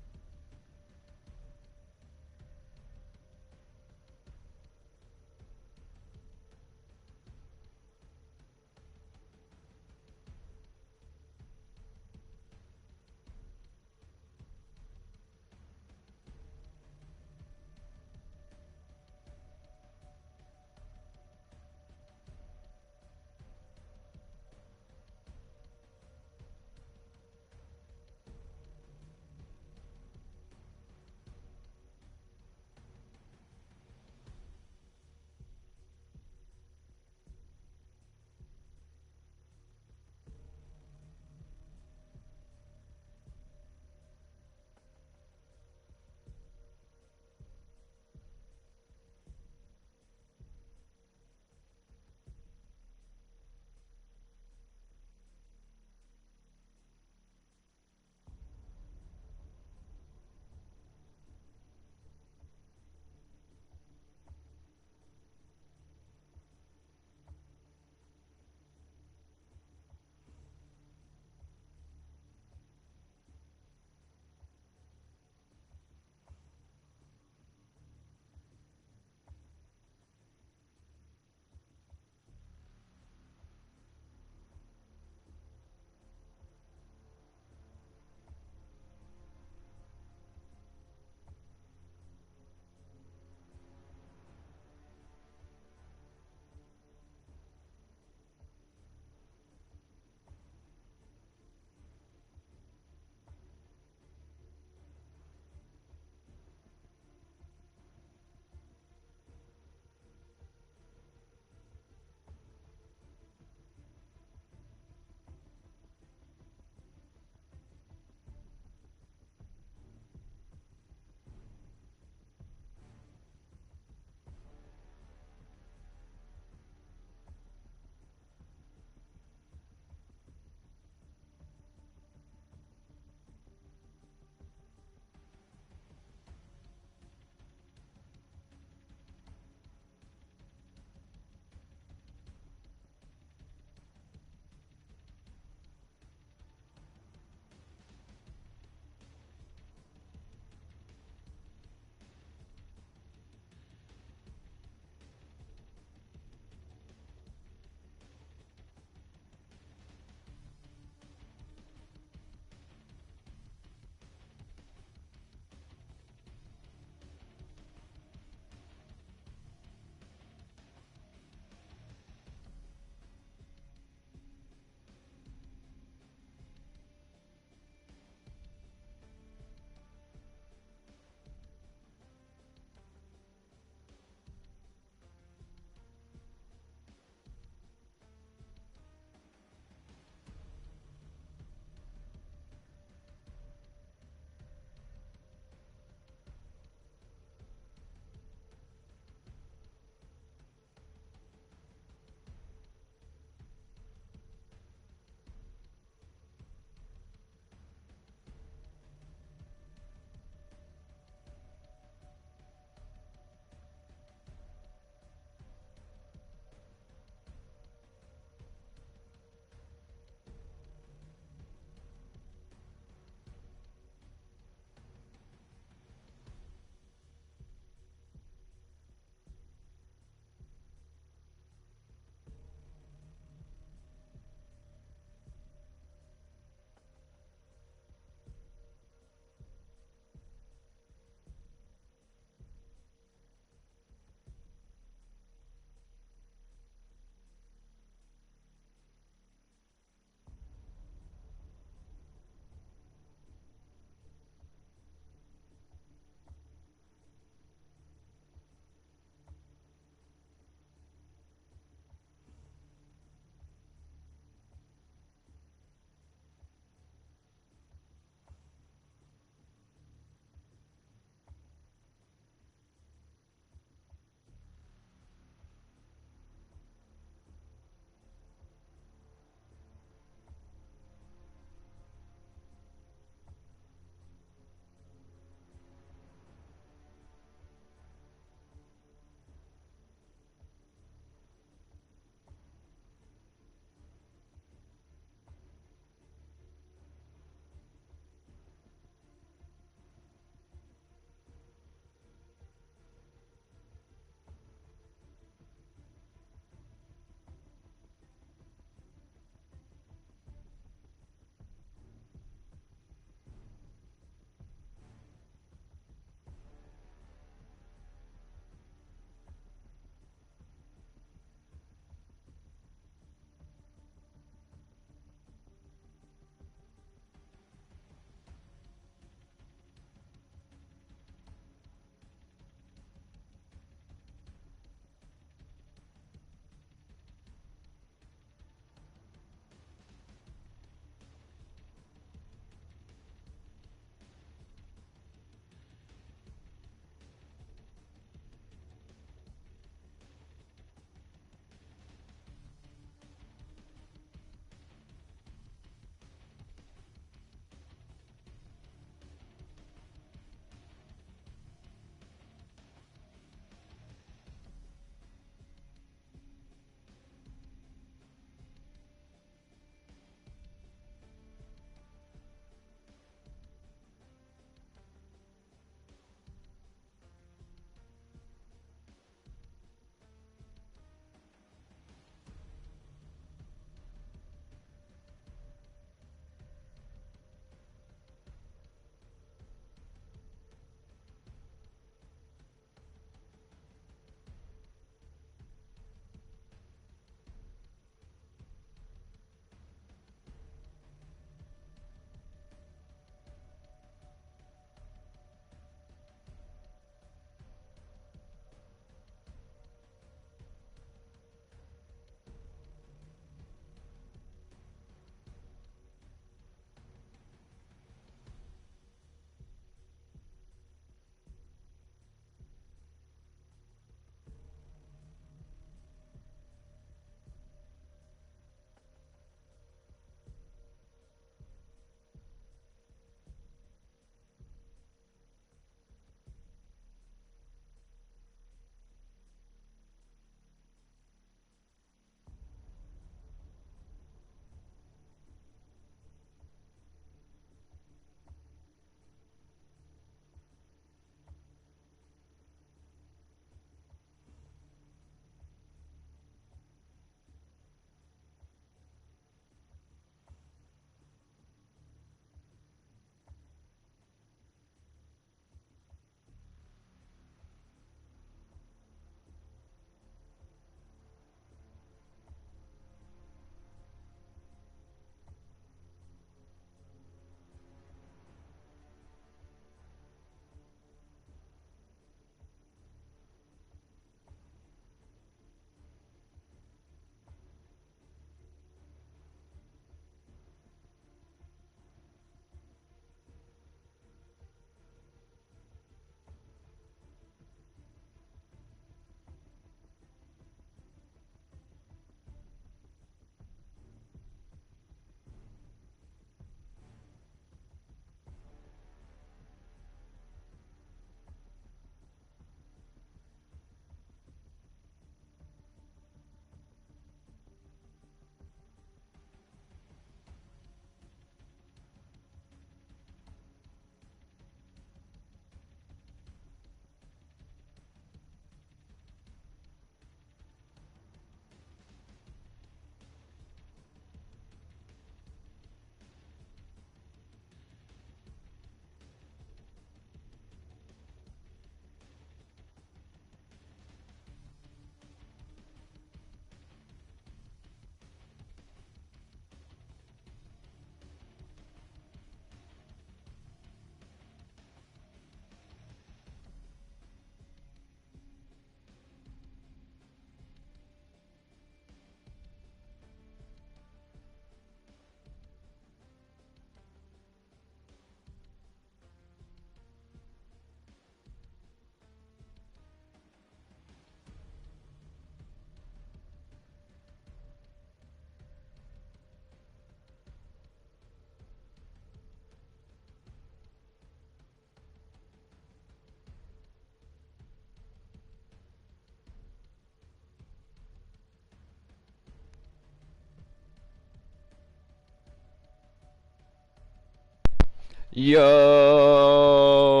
Yo,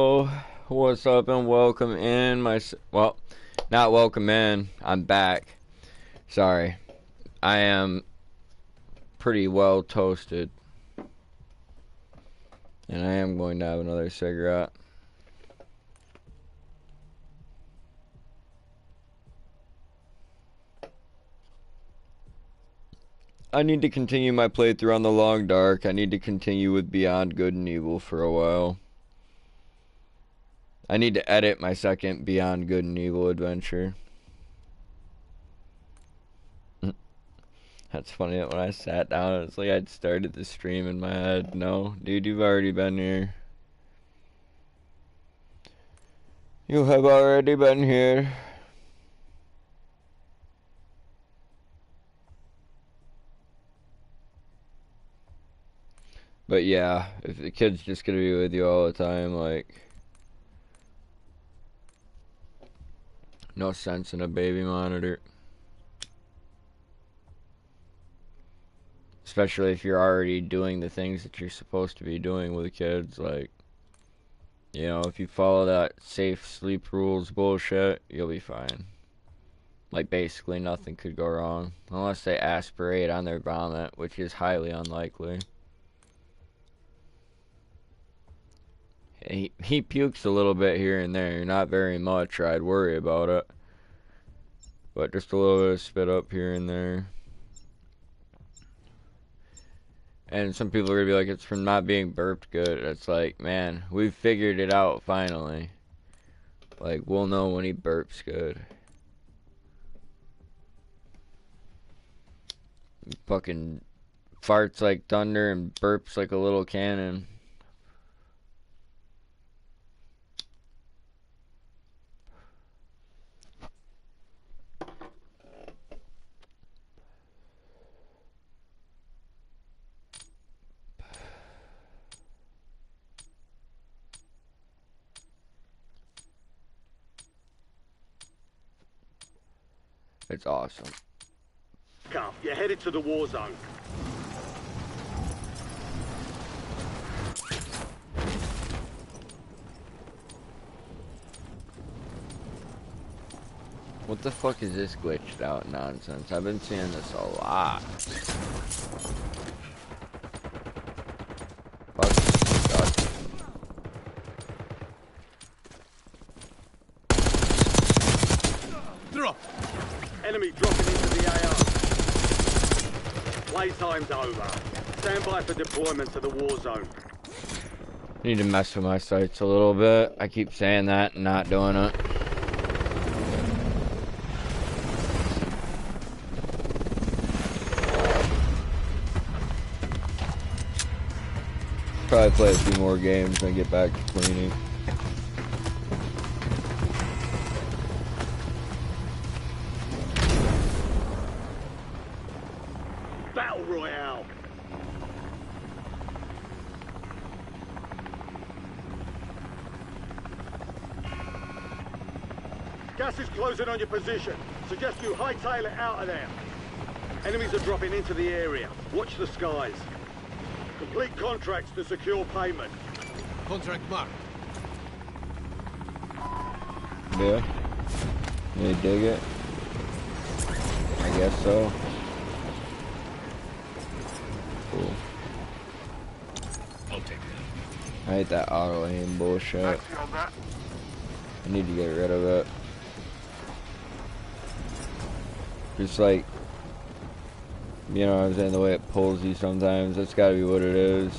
what's up and welcome in well, not welcome in. I'm back. Sorry. I am pretty well toasted. And I am going to have another cigarette. I need to continue my playthrough on the Long Dark. I need to continue with Beyond Good and Evil for a while. I need to edit my second Beyond Good and Evil adventure. That's funny that when I sat down, it's like I'd started the stream in my head. No, dude, you've already been here. You have already been here. But yeah, if the kid's just gonna be with you all the time, like, no sense in a baby monitor. Especially if you're already doing the things that you're supposed to be doing with the kids, like, you know, if you follow that safe sleep rules bullshit, you'll be fine. Like, basically nothing could go wrong. Unless they aspirate on their vomit, which is highly unlikely. He pukes a little bit here and there, not very much, or I'd worry about it. But just a little bit of spit up here and there. And some people are gonna be like, it's from not being burped good. It's like, man, we've figured it out finally. Like, we'll know when he burps good. Fucking farts like thunder and burps like a little cannon. It's awesome. Up, you're headed to the war zone. What the fuck is this glitched out nonsense? I've been seeing this a lot. Fuck. Drop. Enemy dropping into the AO. Playtime's over. Stand by for deployment to the war zone. I need to mess with my sights a little bit. I keep saying that and not doing it. Probably play a few more games and get back to cleaning. Battle Royale. Gas is closing on your position. Suggest you hightail it out of there. Enemies are dropping into the area. Watch the skies. Complete contracts to secure payment. Contract marked. Yeah. You dig it? I guess so. Cool. I'll take it. I hate that auto aim bullshit. I need to get rid of it. Just like, you know what I'm saying, the way it pulls you sometimes, that's gotta be what it is.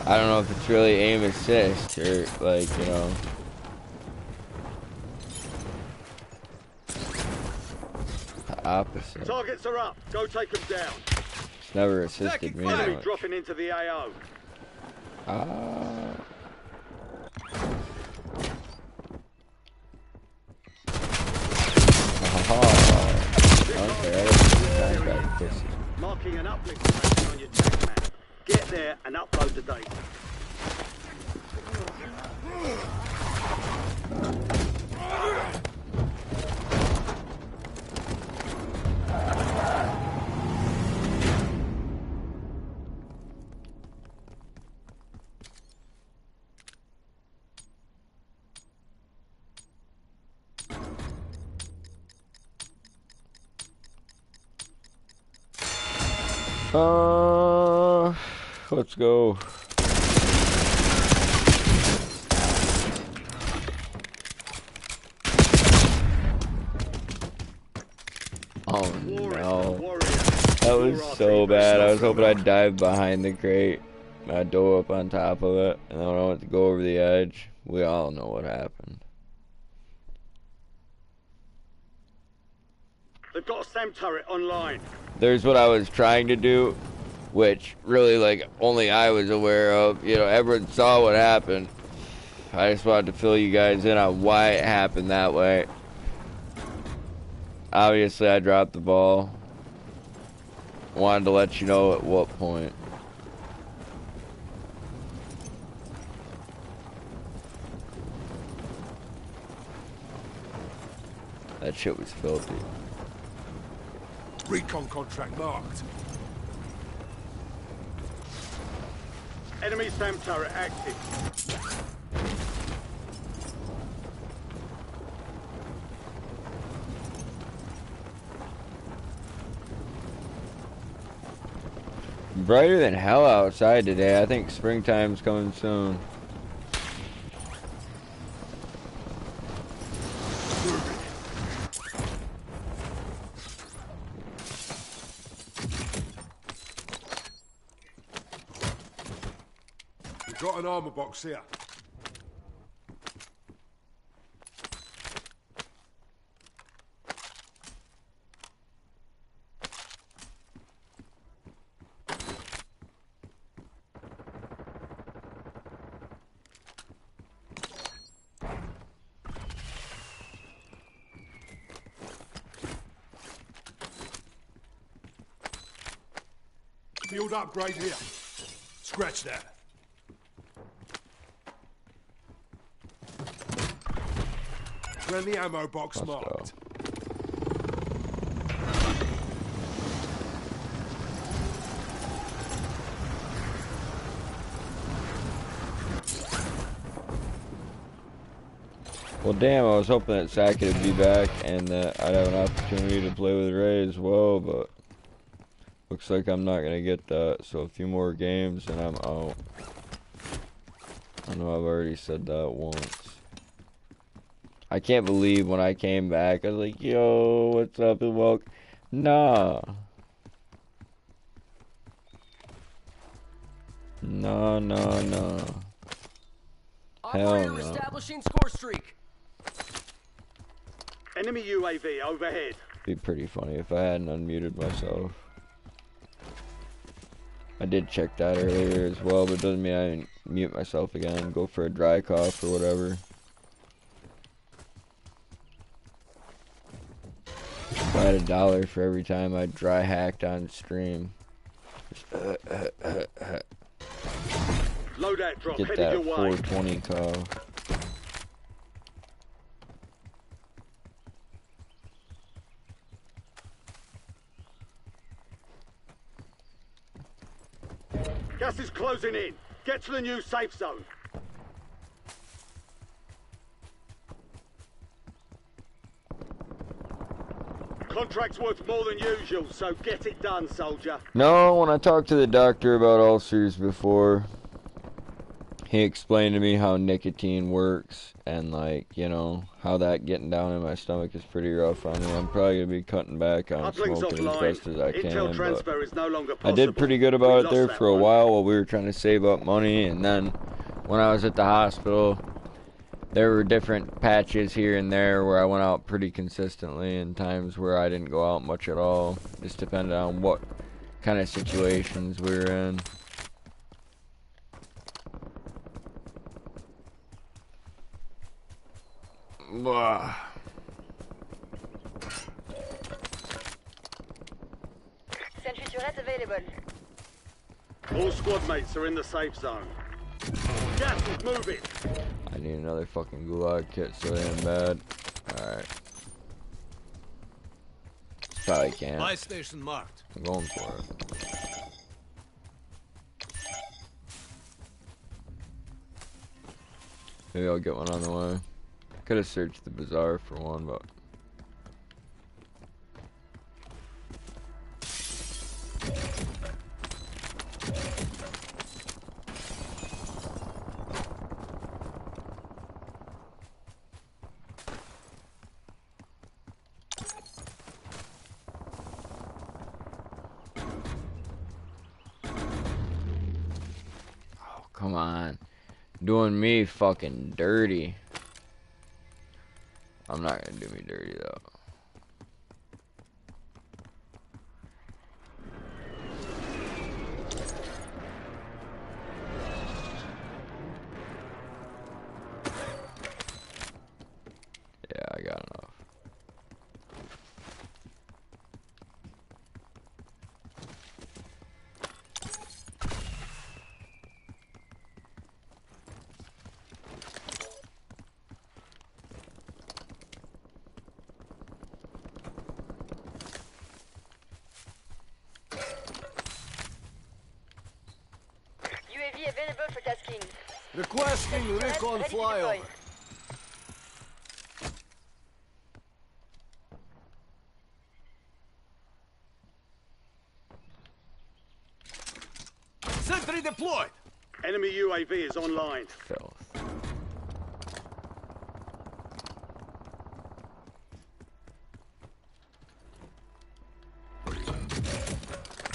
I don't know if it's really aim assist or, like, you know. The opposite. Targets are up. Go take them down. It's never assisted me Enemy much. dropping into the AO. Ah. Okay, I didn't contract this. Marking an uplift station on your tag map. Get there and upload the data. Let's go. Oh no. That was so bad. I was hoping I'd dive behind the crate. I'd go up on top of it, and then when I went to go over the edge, we all know what happened. They've got a SAM turret online. There's what I was trying to do, which really, like, only I was aware of. You know, everyone saw what happened. I just wanted to fill you guys in on why it happened that way. Obviously, I dropped the ball. Wanted to let you know at what point. That shit was filthy. Recon contract marked. Enemy SAM turret active. Brighter than hell outside today. I think springtime's coming soon. We've got an armor box here. Field upgrade here. Scratch that. Friendly ammo box Let's marked. Well, damn, I was hoping that Sackett would be back and that I'd have an opportunity to play with Ray as well, but looks like I'm not going to get that. So a few more games and I'm out. I know I've already said that once. I can't believe when I came back, I was like, yo, what's up and welcome. Nah. No. Hell no. Establishing score streak. Enemy UAV overhead. Be pretty funny if I hadn't unmuted myself. I did check that earlier as well, but it doesn't mean I didn't mute myself again. Go for a dry cough or whatever. If I had $1 for every time I dry hacked on stream. Loadout drop Get headed that your way. 420 call. Gas is closing in. Get to the new safe zone. Contract's worth more than usual, so get it done, soldier. No, when I talked to the doctor about ulcers before, he explained to me how nicotine works and, like, you know, how that getting down in my stomach is pretty rough on me. I'm probably going to be cutting back on Uplinks smoking as offline. best as I Intel can. transfer But is no longer I did possible. pretty good We about it lost there that for a one. while we were trying to save up money. And then when I was at the hospital, there were different patches here and there where I went out pretty consistently and times where I didn't go out much at all. Just depended on what kind of situations we were in. Ugh. Sentry turret available. All squad mates are in the safe zone. Gas is moving. I need another fucking gulag kit so damn bad. Alright. Probably can't. Buy station marked. I'm going for it. Maybe I'll get one on the way. Could have searched the bazaar for one, but come on. Doing me fucking dirty. I'm not gonna do me dirty though. Yeah, I got enough. UAV available for tasking. Requesting recon Ready to flyover. deploy. Sentry deployed. Enemy UAV is online. Filth.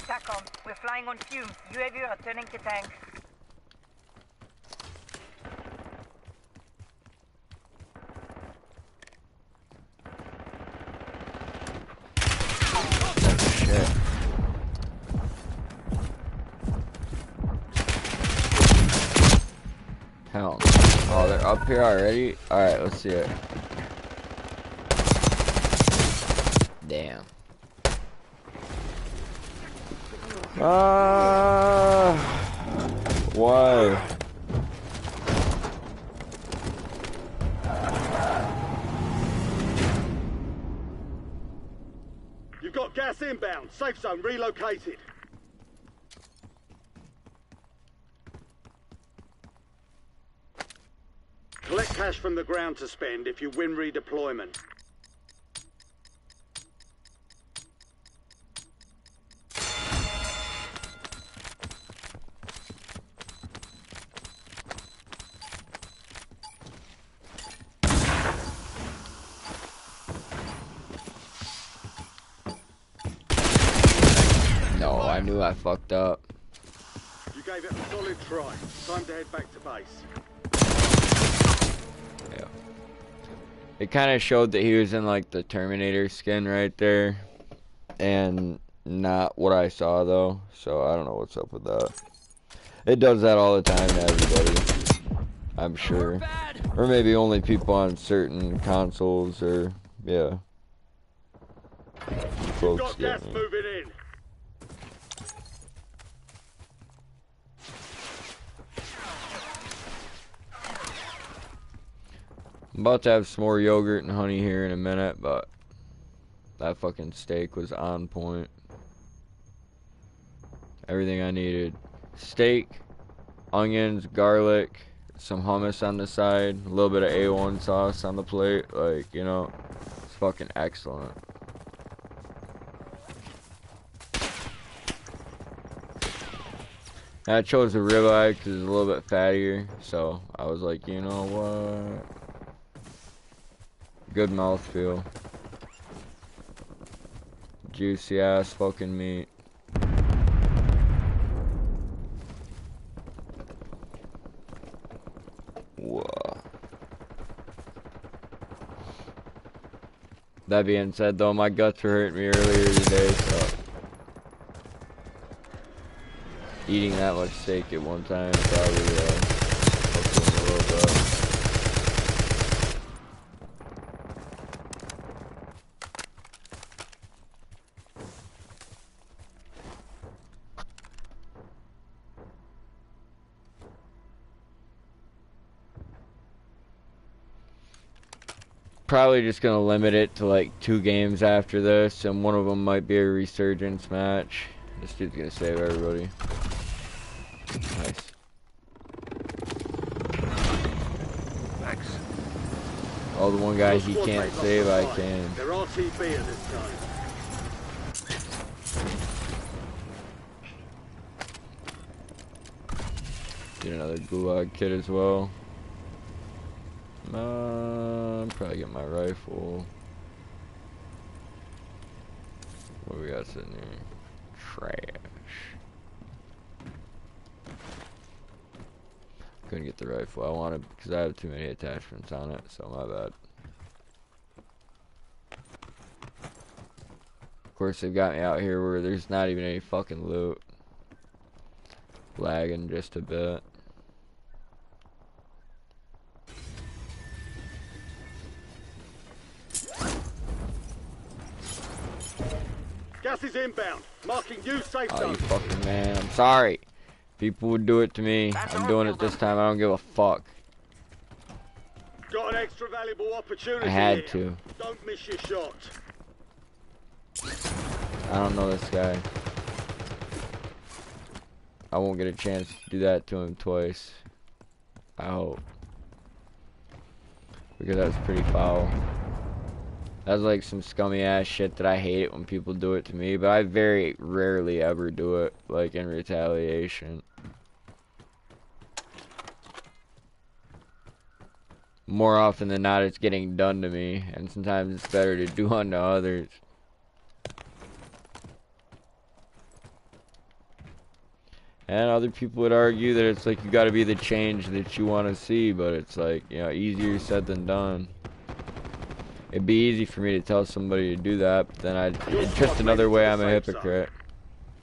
TACOM, we're flying on fumes. UAV returning to tank. Shit. Hell. Oh, they're up here already? Alright, let's see it. Damn. Why? You've got gas inbound. Safe zone relocated. Collect cash from the ground to spend if you win redeployment. No, I knew I fucked up. You gave it a solid try. Time to head back to base. Yeah. It kind of showed that he was in like the Terminator skin right there. And not what I saw though. So I don't know what's up with that. It does that all the time to everybody. I'm sure. Or maybe only people on certain consoles or, yeah. You've Folks got get gas me. moving in. I'm about to have some more yogurt and honey here in a minute, but that fucking steak was on point. Everything I needed. Steak, onions, garlic, some hummus on the side, a little bit of A1 sauce on the plate. Like, you know, it's fucking excellent. I chose the ribeye because it's a little bit fattier, so I was like, you know what? Good mouthfeel. Juicy ass fucking meat. Whoa. That being said though, my guts were hurting me earlier today, so eating that much steak at one time probably fucked with me a little bit. Probably just gonna limit it to like 2 games after this, and one of them might be a resurgence match. This dude's gonna save everybody. Nice. Thanks. Oh, the one guy Your he squad can't mate's off save, the I fight. can. They're RTB at this time. Get another gulag kit as well. Probably get my rifle. What do we got sitting here? Trash. Couldn't get the rifle I wanted because I have too many attachments on it, so my bad. Of course, they've got me out here where there's not even any fucking loot. Lagging just a bit. Gas is inbound. Marking you safe Oh, zone. you fucking man. I'm sorry. People would do it to me. I'm doing it this time. I don't give a fuck. Got an extra valuable opportunity I had here. to. Don't miss your shot. I don't know this guy. I won't get a chance to do that to him twice. I hope. Because that's pretty foul. That's like some scummy ass shit that I hate it when people do it to me, but I very rarely ever do it, like in retaliation. More often than not, it's getting done to me, and sometimes it's better to do unto others. And other people would argue that it's like you gotta be the change that you want to see, but it's like, you know, easier said than done. It'd be easy for me to tell somebody to do that, but then it's just another way I'm a hypocrite.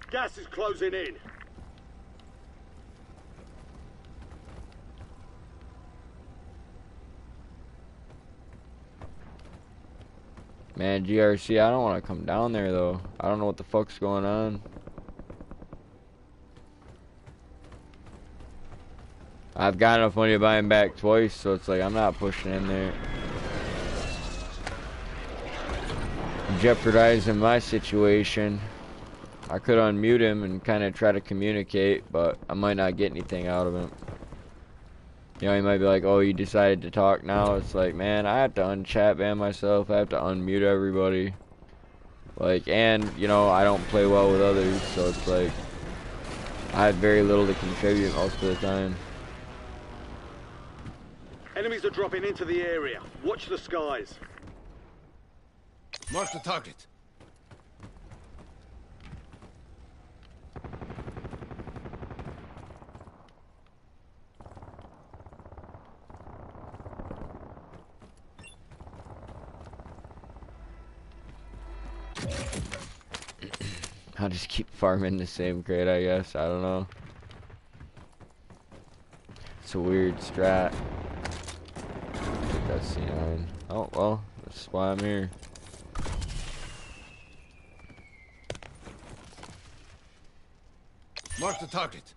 Gas is closing in. Man, GRC, I don't want to come down there though. I don't know what the fuck's going on. I've got enough money to buy him back twice, so it's like I'm not pushing in there. Jeopardizing my situation. I could unmute him and kind of try to communicate, but I might not get anything out of him. You know, he might be like, oh, you decided to talk now. It's like, man, I have to unchat ban myself. I have to unmute everybody. Like, and, you know, I don't play well with others, so it's like, I have very little to contribute most of the time. Enemies are dropping into the area. Watch the skies. Mark the target. I'll just keep farming the same crate, I guess. I don't know. It's a weird strat. That's C9. Oh, well, that's why I'm here. Mark the target.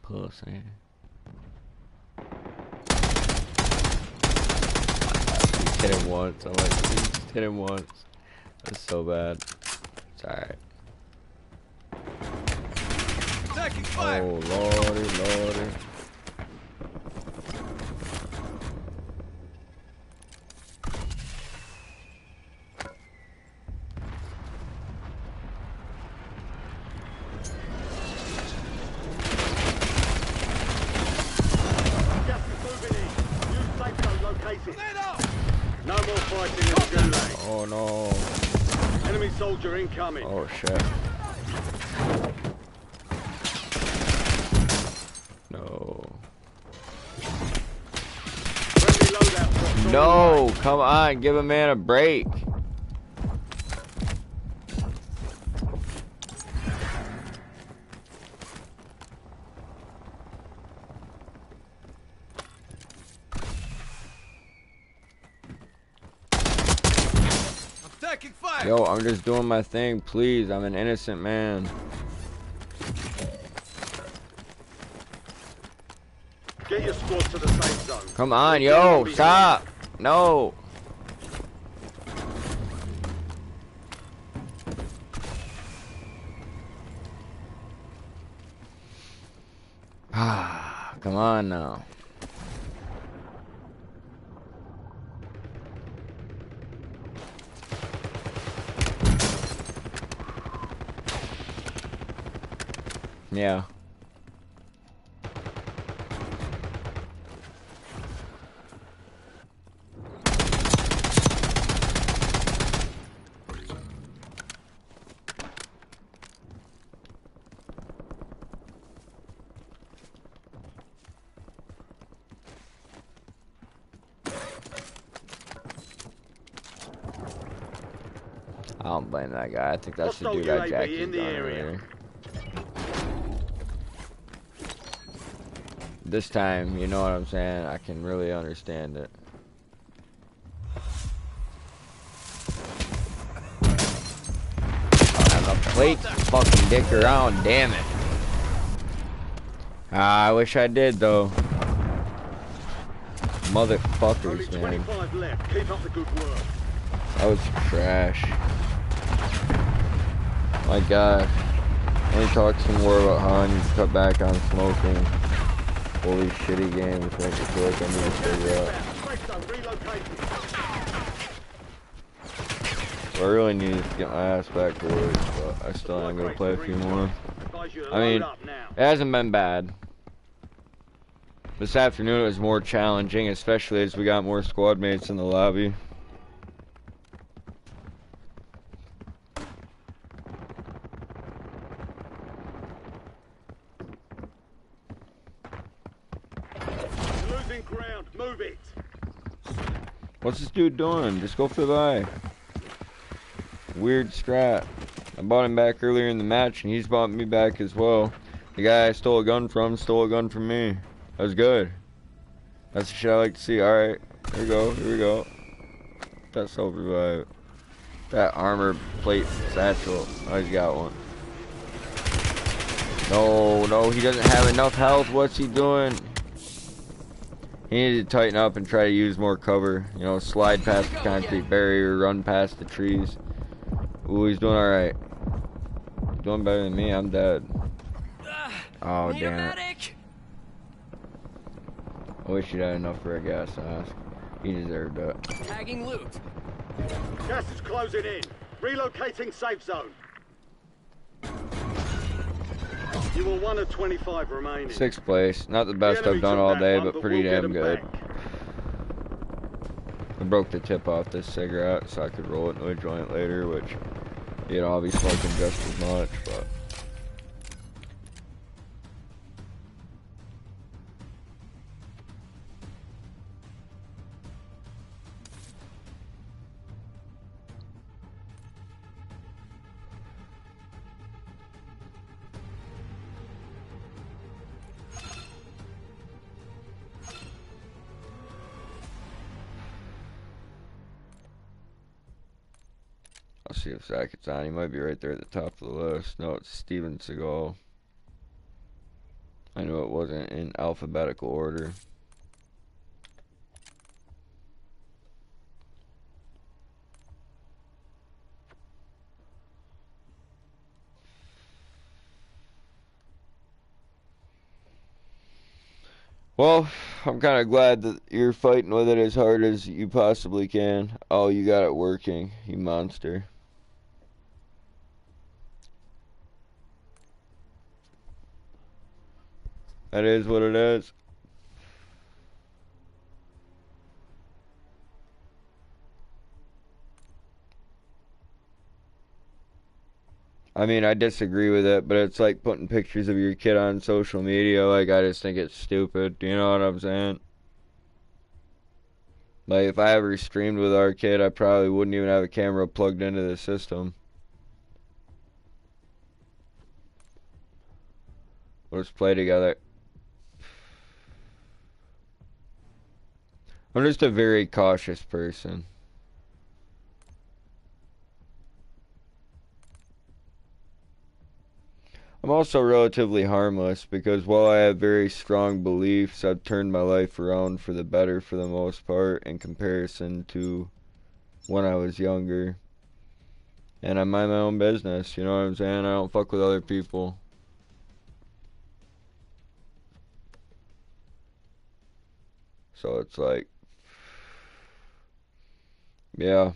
Pussy. Hit him once. I'm like, please hit him once. That's so bad. It's alright. Attacking fire. Oh, lordy, lordy. Gas is moving in. New safe zone located. No more fighting in the gulag. Oh, no. Enemy soldier incoming. Oh, shit. No. Friendly loadout drops on the No, way. come on, give a man a break. Attacking fire. Yo, I'm just doing my thing, please. I'm an innocent man. Get your squad to the safe zone. Come on, Leave yo, anyone behind. stop. No. Ah, come on now. Yeah. don't blame that guy. I think that's the Hostile dude I UAV jacked his in the gun area. earlier. This time, you know what I'm saying? I can really understand it. I don't have enough plates to fucking dick around, damn it. I wish I did though. Only Motherfuckers, man. 25 left. Keep up the good work. That was trash. My god. Let me talk some more about how I need to cut back on smoking. Holy shitty game, which makes me feel like I need to figure out. So I really need to get my ass back to work, but I still am gonna play a few more. I mean, it hasn't been bad. This afternoon it was more challenging, especially as we got more squad mates in the lobby. Losing ground. Move it. What's this dude doing? Just go for the buy. Weird strat. I bought him back earlier in the match, and he's bought me back as well. The guy I stole a gun from stole a gun from me. That was good. That's the shit I like to see. Alright, here we go, here we go. That self-revive. That armor plate satchel. Oh, he's got one. No, no, he doesn't have enough health. What's he doing? He needed to tighten up and try to use more cover. You know, slide past the concrete barrier, run past the trees. Ooh, he's doing alright. He's doing better than me. I'm dead. Oh, damn it. I wish he'd had enough for a gas mask. He deserved it. Tagging loot. Gas is closing in. Relocating safe zone. You were 1 of 25 remaining. 6th place. Not the best I've done all day, but pretty damn good. I broke the tip off this cigarette so I could roll it into a joint later, which, you know, I'll be smoking just as much, but... I'll see if Zach is on. He might be right there at the top of the list. No, it's Steven Seagal. I knew it wasn't in alphabetical order. Well, I'm kind of glad that you're fighting with it as hard as you possibly can. Oh, you got it working, you monster. That is what it is. I mean, I disagree with it, but it's like putting pictures of your kid on social media. Like, I just think it's stupid. You know what I'm saying? Like, if I ever streamed with our kid, I probably wouldn't even have a camera plugged into the system. We'll just play together. I'm just a very cautious person. I'm also relatively harmless because while I have very strong beliefs, I've turned my life around for the better for the most part in comparison to when I was younger. And I mind my own business, you know what I'm saying? I don't fuck with other people. So it's like, yeah.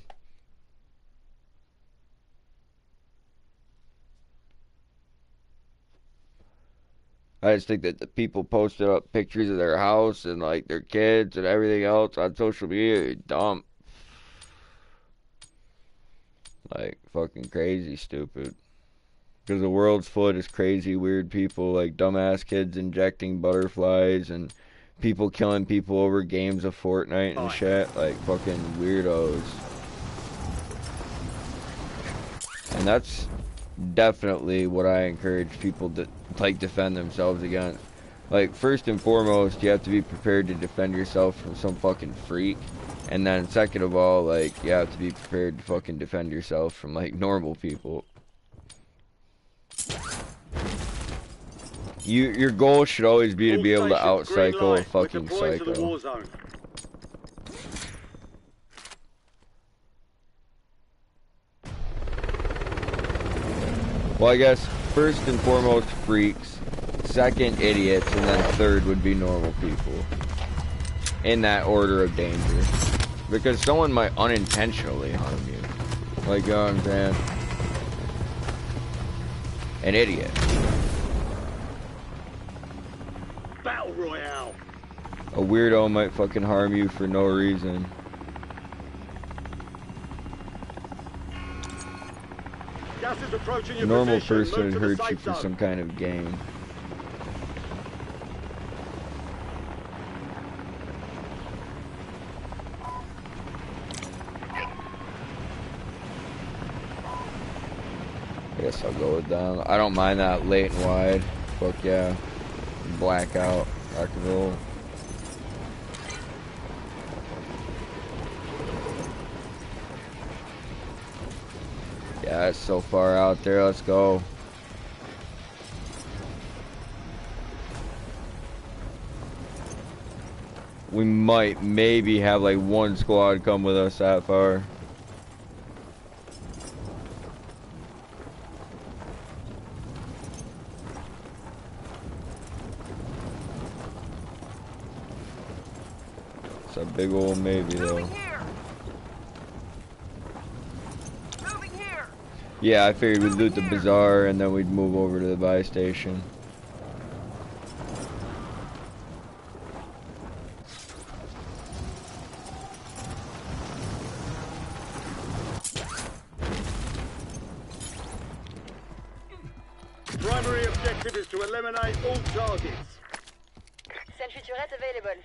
I just think that the people posted up pictures of their house and like their kids and everything else on social media are dumb. Like fucking crazy stupid. Because the world's full of just crazy weird people, like dumbass kids injecting butterflies and people killing people over games of Fortnite and shit. Like fucking weirdos. And that's definitely what I encourage people to, like, defend themselves against. Like, first and foremost, you have to be prepared to defend yourself from some fucking freak. And then second of all, like, you have to be prepared to fucking defend yourself from, like, normal people. Your goal should always be to be able to out-cycle a fucking psycho. Well, I guess first and foremost freaks, second idiots, and then third would be normal people. In that order of danger. Because someone might unintentionally harm you. Like, you know what I'm saying? An idiot. Battle Royale. A weirdo might fucking harm you for no reason. Gas is approaching your A normal position. person Move would to the hurt you safe for zone. some kind of gain. I guess I'll go with them. I don't mind that late and wide. Fuck yeah. Blackout. Rock and roll. Yeah, it's so far out there. Let's go. We might maybe have like one squad come with us that far. It's a big old maybe though. Moving here. Moving here. Yeah, I figured we'd loot the bazaar and then we'd move over to the buy station. Primary objective is to eliminate all targets. Sentry turret available.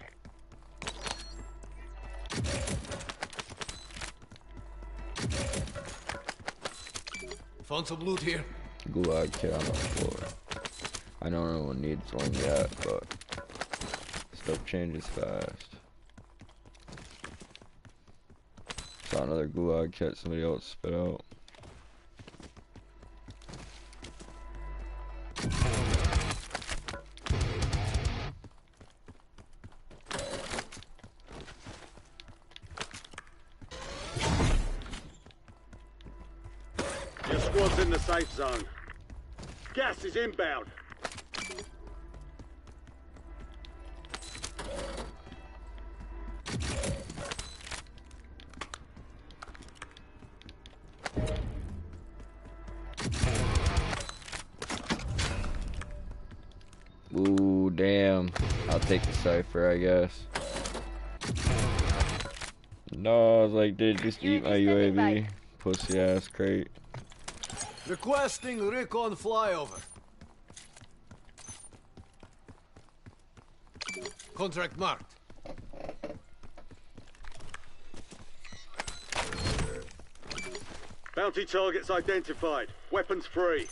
Found some loot here. Gulag kit on the floor. I know no one needs one yet, but stuff changes fast. Saw another gulag kit somebody else spit out. Your squad's in the safe zone. Gas is inbound. Ooh, damn. I'll take the cipher, I guess. No, I was like, dude, just eat my UAV. Pussy ass crate. Requesting recon flyover. Contract marked. Bounty targets identified. Weapons free.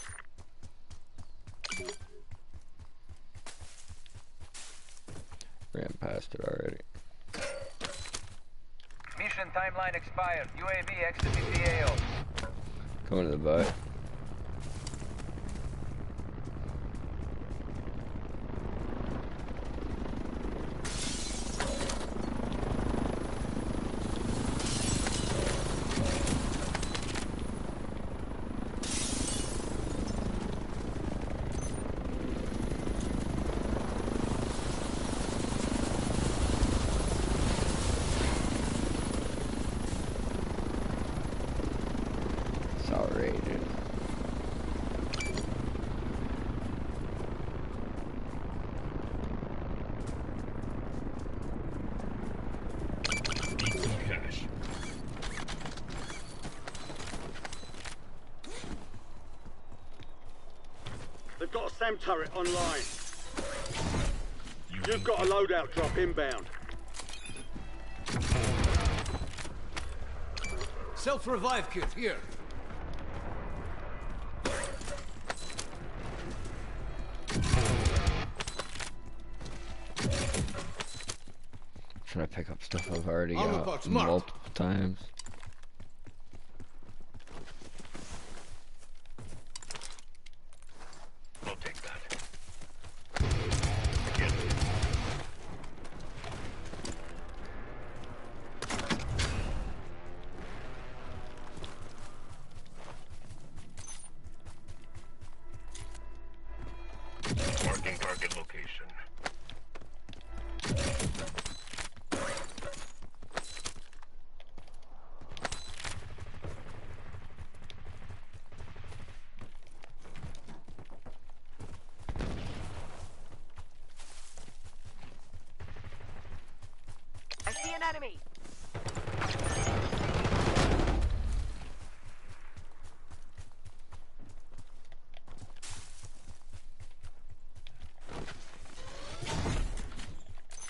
Ran past it already. Mission timeline expired. UAV exiting the AO. Coming to the buy. It's outrageous. They've got a SAM turret online. You've got a loadout drop inbound. Self-revive kit here. trying to pick up stuff I've already Armor got parts marked. multiple times. I'll take that. Marking target location. I see an enemy.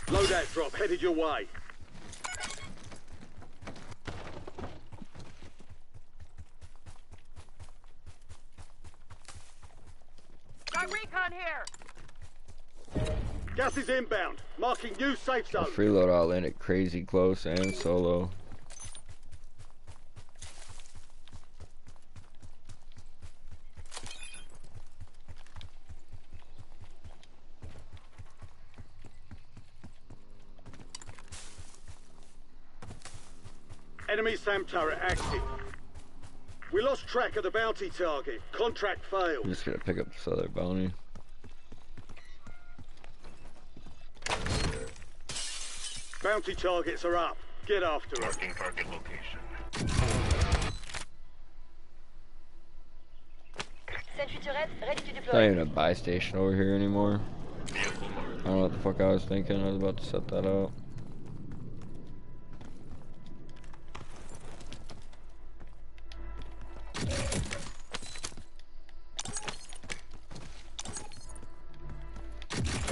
Loadout drop headed your way. Got recon here. Gas is inbound. Marking new safe zone. Freeload all in it crazy close and solo. Enemy SAM turret active. We lost track of the bounty target. Contract I'm failed. just gonna pick up this other bounty. Bounty targets are up. Get after them. Marking target location. Sentry turret ready to It's not deploy. even a buy station over here anymore. Vehicle I marked. don't know what the fuck I was thinking. I was about to set that up.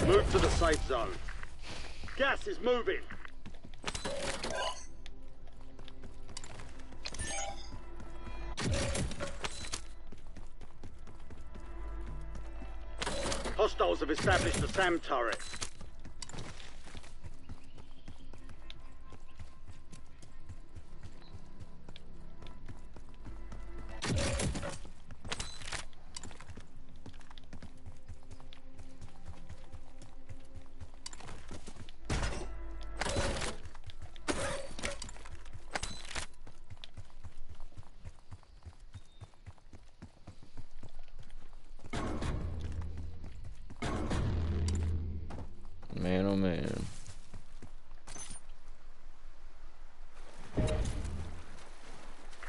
Move to the safe zone. Gas is moving. Hostiles have established a SAM turret. Man, oh man.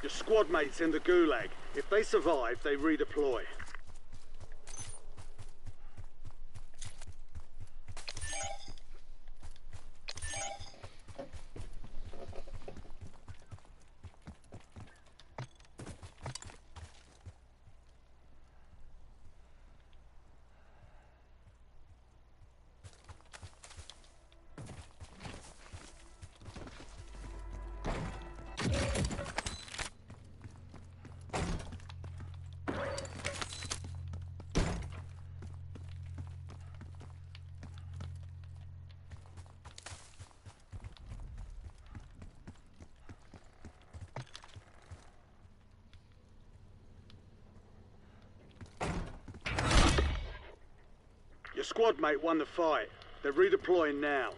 Your squad mates in the gulag. If they survive, they redeploy. Your squad mate won the fight. They're redeploying now.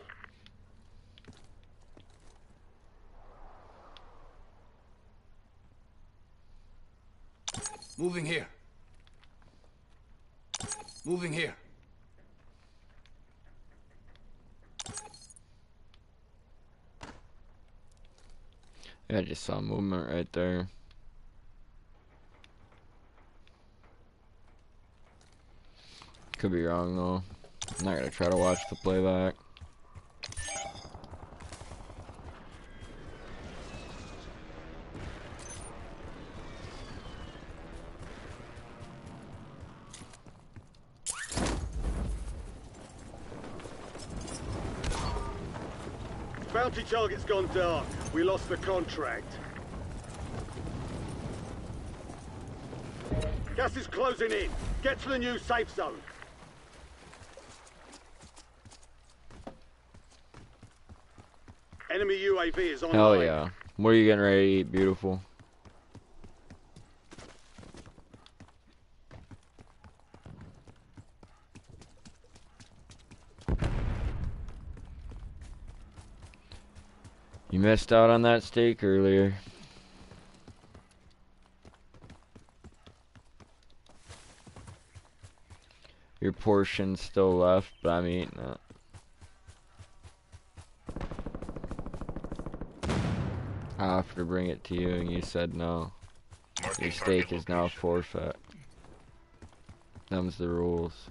Moving here. Moving here. Yeah, I just saw movement right there. Could be wrong though. I'm not gonna try to watch the playback. Bounty target's gone dark. We lost the contract. Gas is closing in. Get to the new safe zone. Enemy UAV is online. Hell yeah. What are you getting ready to eat, beautiful? You missed out on that steak earlier. Your portion's still left, but I'm eating it. I offered to bring it to you and you said no. Your steak is now forfeit. Them's the rules.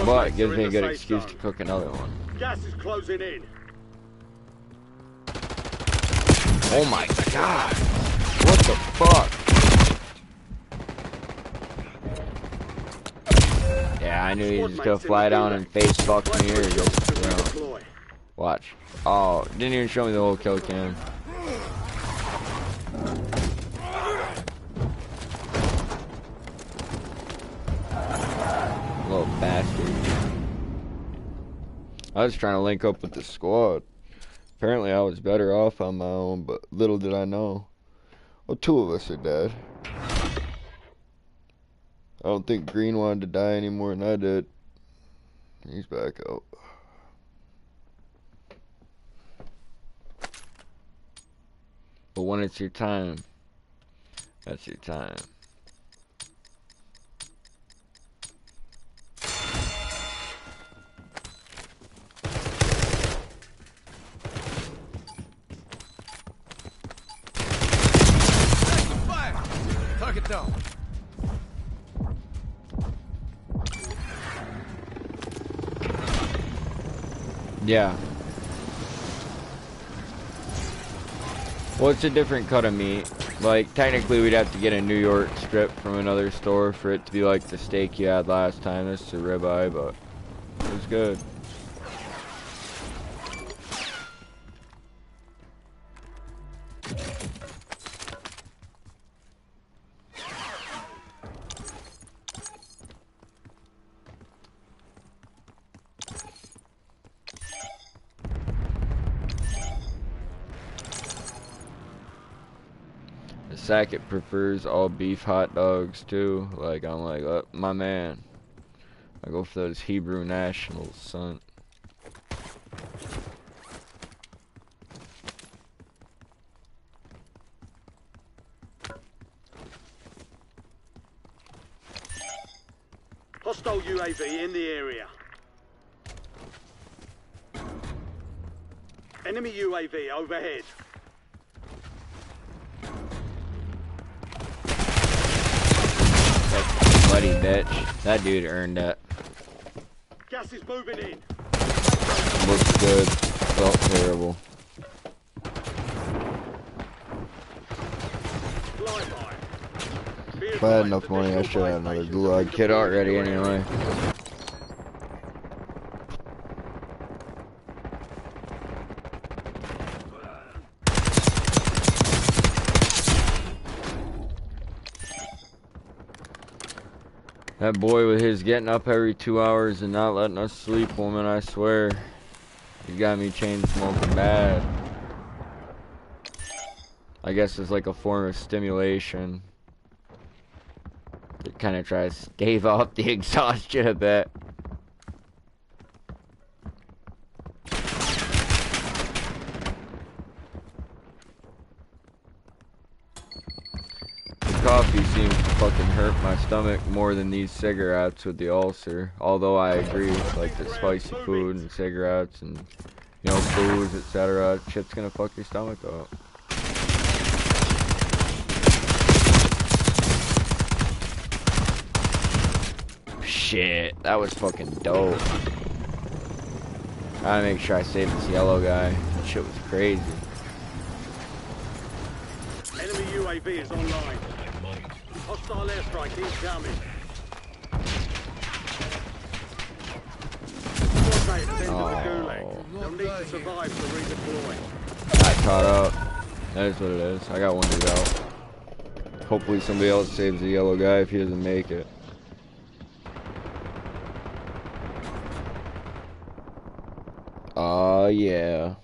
But it gives me a good excuse to cook another one. Gas is closing in. Oh my god! What the fuck? Yeah, I knew he was just gonna fly down and face fuck me or just, you know. Watch. Oh, didn't even show me the whole kill cam. Little bastard. I was trying to link up with the squad. Apparently I was better off on my own, but little did I know. Well, 2 of us are dead. I don't think Green wanted to die any more than I did. He's back out. But when it's your time, that's your time. Fire! Target down. Yeah. Well, it's a different cut of meat. Like, technically we'd have to get a New York strip from another store for it to be like the steak you had last time. This is a ribeye, but it was good. Sackett prefers all beef hot dogs too. Like, I'm like, my man. I go for those Hebrew nationals, son. Hostile UAV in the area. Enemy UAV overhead. Bloody bitch. That dude earned that. Gas is moving in. Looked good. Felt terrible. If I had enough money, I should have another gulag kit already anyway. That boy with his getting up every 2 hours and not letting us sleep, woman, I swear. He got me chain smoking bad. I guess it's like a form of stimulation. It kind of tries to stave off the exhaustion a bit. Coffee seems to fucking hurt my stomach more than these cigarettes with the ulcer. Although I agree, like the spicy food and cigarettes and, you know, booze, etc. Shit's gonna fuck your stomach up. Shit, that was fucking dope. I gotta make sure I save this yellow guy. That shit was crazy. Enemy UAV is online. Hostile airstrike incoming. Oh. They'll need to survive to redeploy. I caught up. That is what it is. I got one to go. Hopefully somebody else saves the yellow guy if he doesn't make it. Yeah.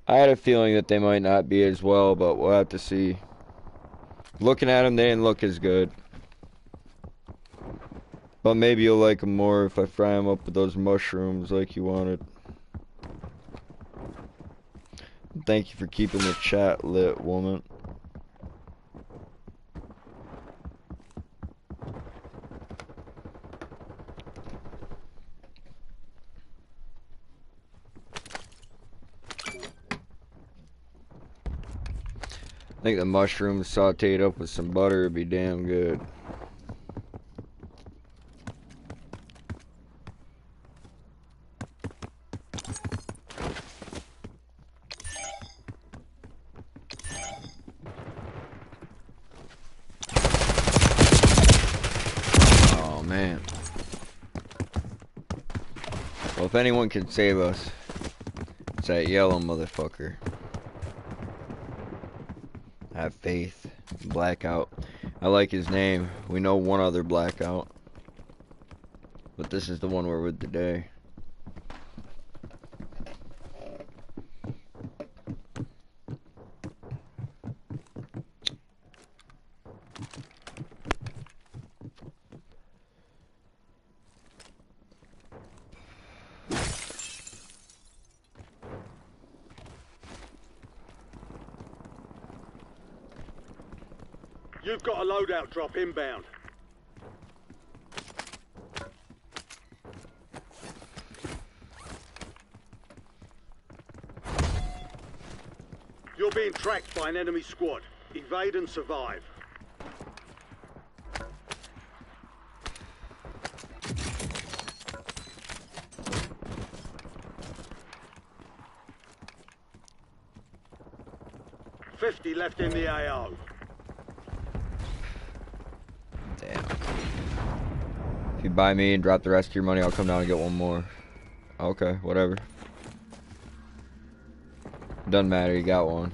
I had a feeling that they might not be as well, but we'll have to see. Looking at them, they didn't look as good. But maybe you'll like them more if I fry them up with those mushrooms like you wanted. Thank you for keeping the chat lit, woman. I think the mushrooms sauteed up with some butter would be damn good. Oh man. Well, if anyone can save us, it's that yellow motherfucker. Have faith. Blackout. I like his name. We know one other Blackout. But this is the one we're with today. You've got a loadout drop inbound. You're being tracked by an enemy squad. Evade and survive. $50 left in the AO. Damn. If you buy me and drop the rest of your money, I'll come down and get one more. Okay, whatever. Doesn't matter, you got one.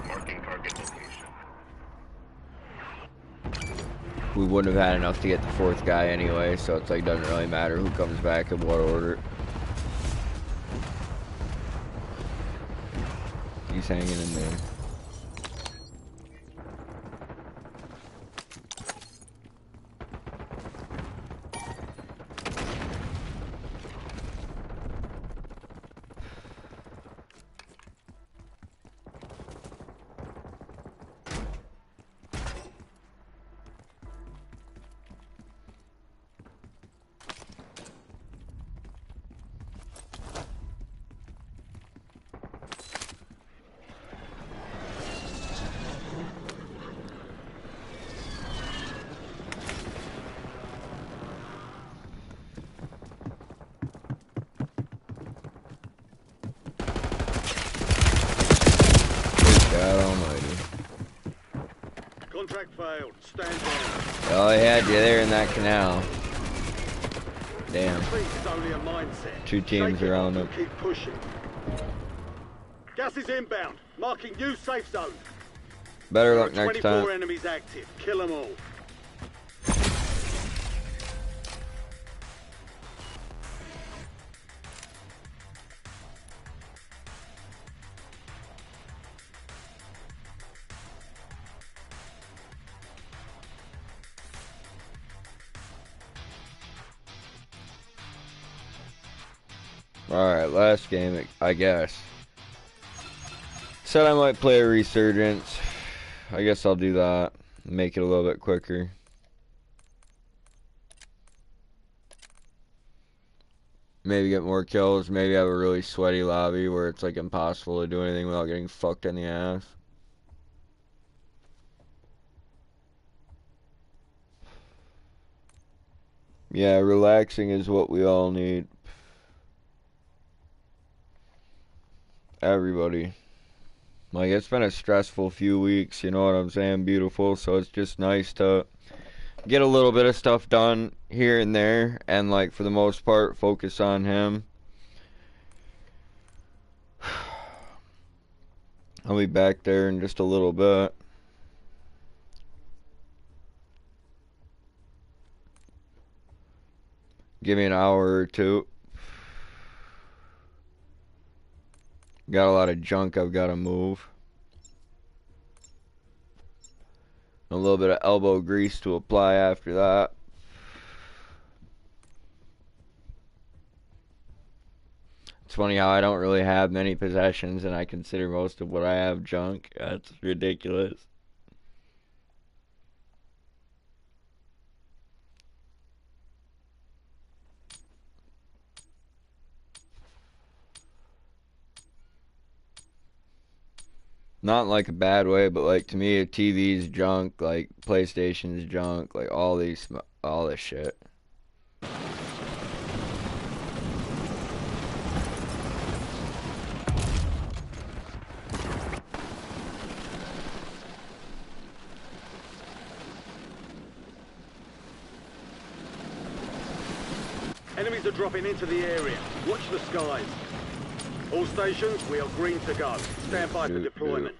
Marking target location. We wouldn't have had enough to get the fourth guy anyway, so it's like doesn't really matter who comes back in what order. He's hanging in there. God almighty. Contract failed. Stand down. Well, they had you there in that canal. Damn. Retreat is only a mindset. Two teams Shake it around off and it. keep pushing. Gas is inbound. Marking new safe zone. Better There luck are next 24 time. enemies active. Kill them all. Alright, last game, I guess. Said I might play a Resurgence. I guess I'll do that. Make it a little bit quicker. Maybe get more kills. Maybe have a really sweaty lobby where it's like impossible to do anything without getting fucked in the ass. Yeah, relaxing is what we all need. Everybody. Like, it's been a stressful few weeks, you know what I'm saying, beautiful, so it's just nice to get a little bit of stuff done here and there, and, like, for the most part, focus on him. I'll be back there in just a little bit. Give me an hour or two. Got a lot of junk I've got to move. A little bit of elbow grease to apply after that. It's funny how I don't really have many possessions and I consider most of what I have junk. That's ridiculous. Not in like a bad way, but like to me, a TV's junk, like PlayStation's junk, like all this shit. Enemies are dropping into the area. Watch the skies. All stations, we are green to go. Stand by for deployment.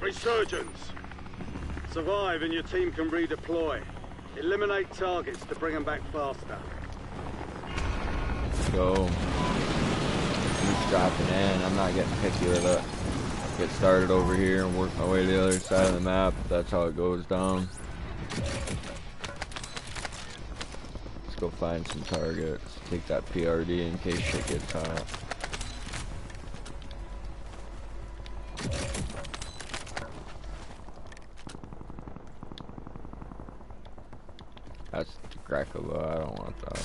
Resurgence. Survive and your team can redeploy. Eliminate targets to bring them back faster. Let's go. Keep dropping in. I'm not getting picky with it. Get started over here and work my way to the other side of the map. That's how it goes down. Let's go find some targets. Take that PRD in case shit gets hot. That's the crackable. I don't want that.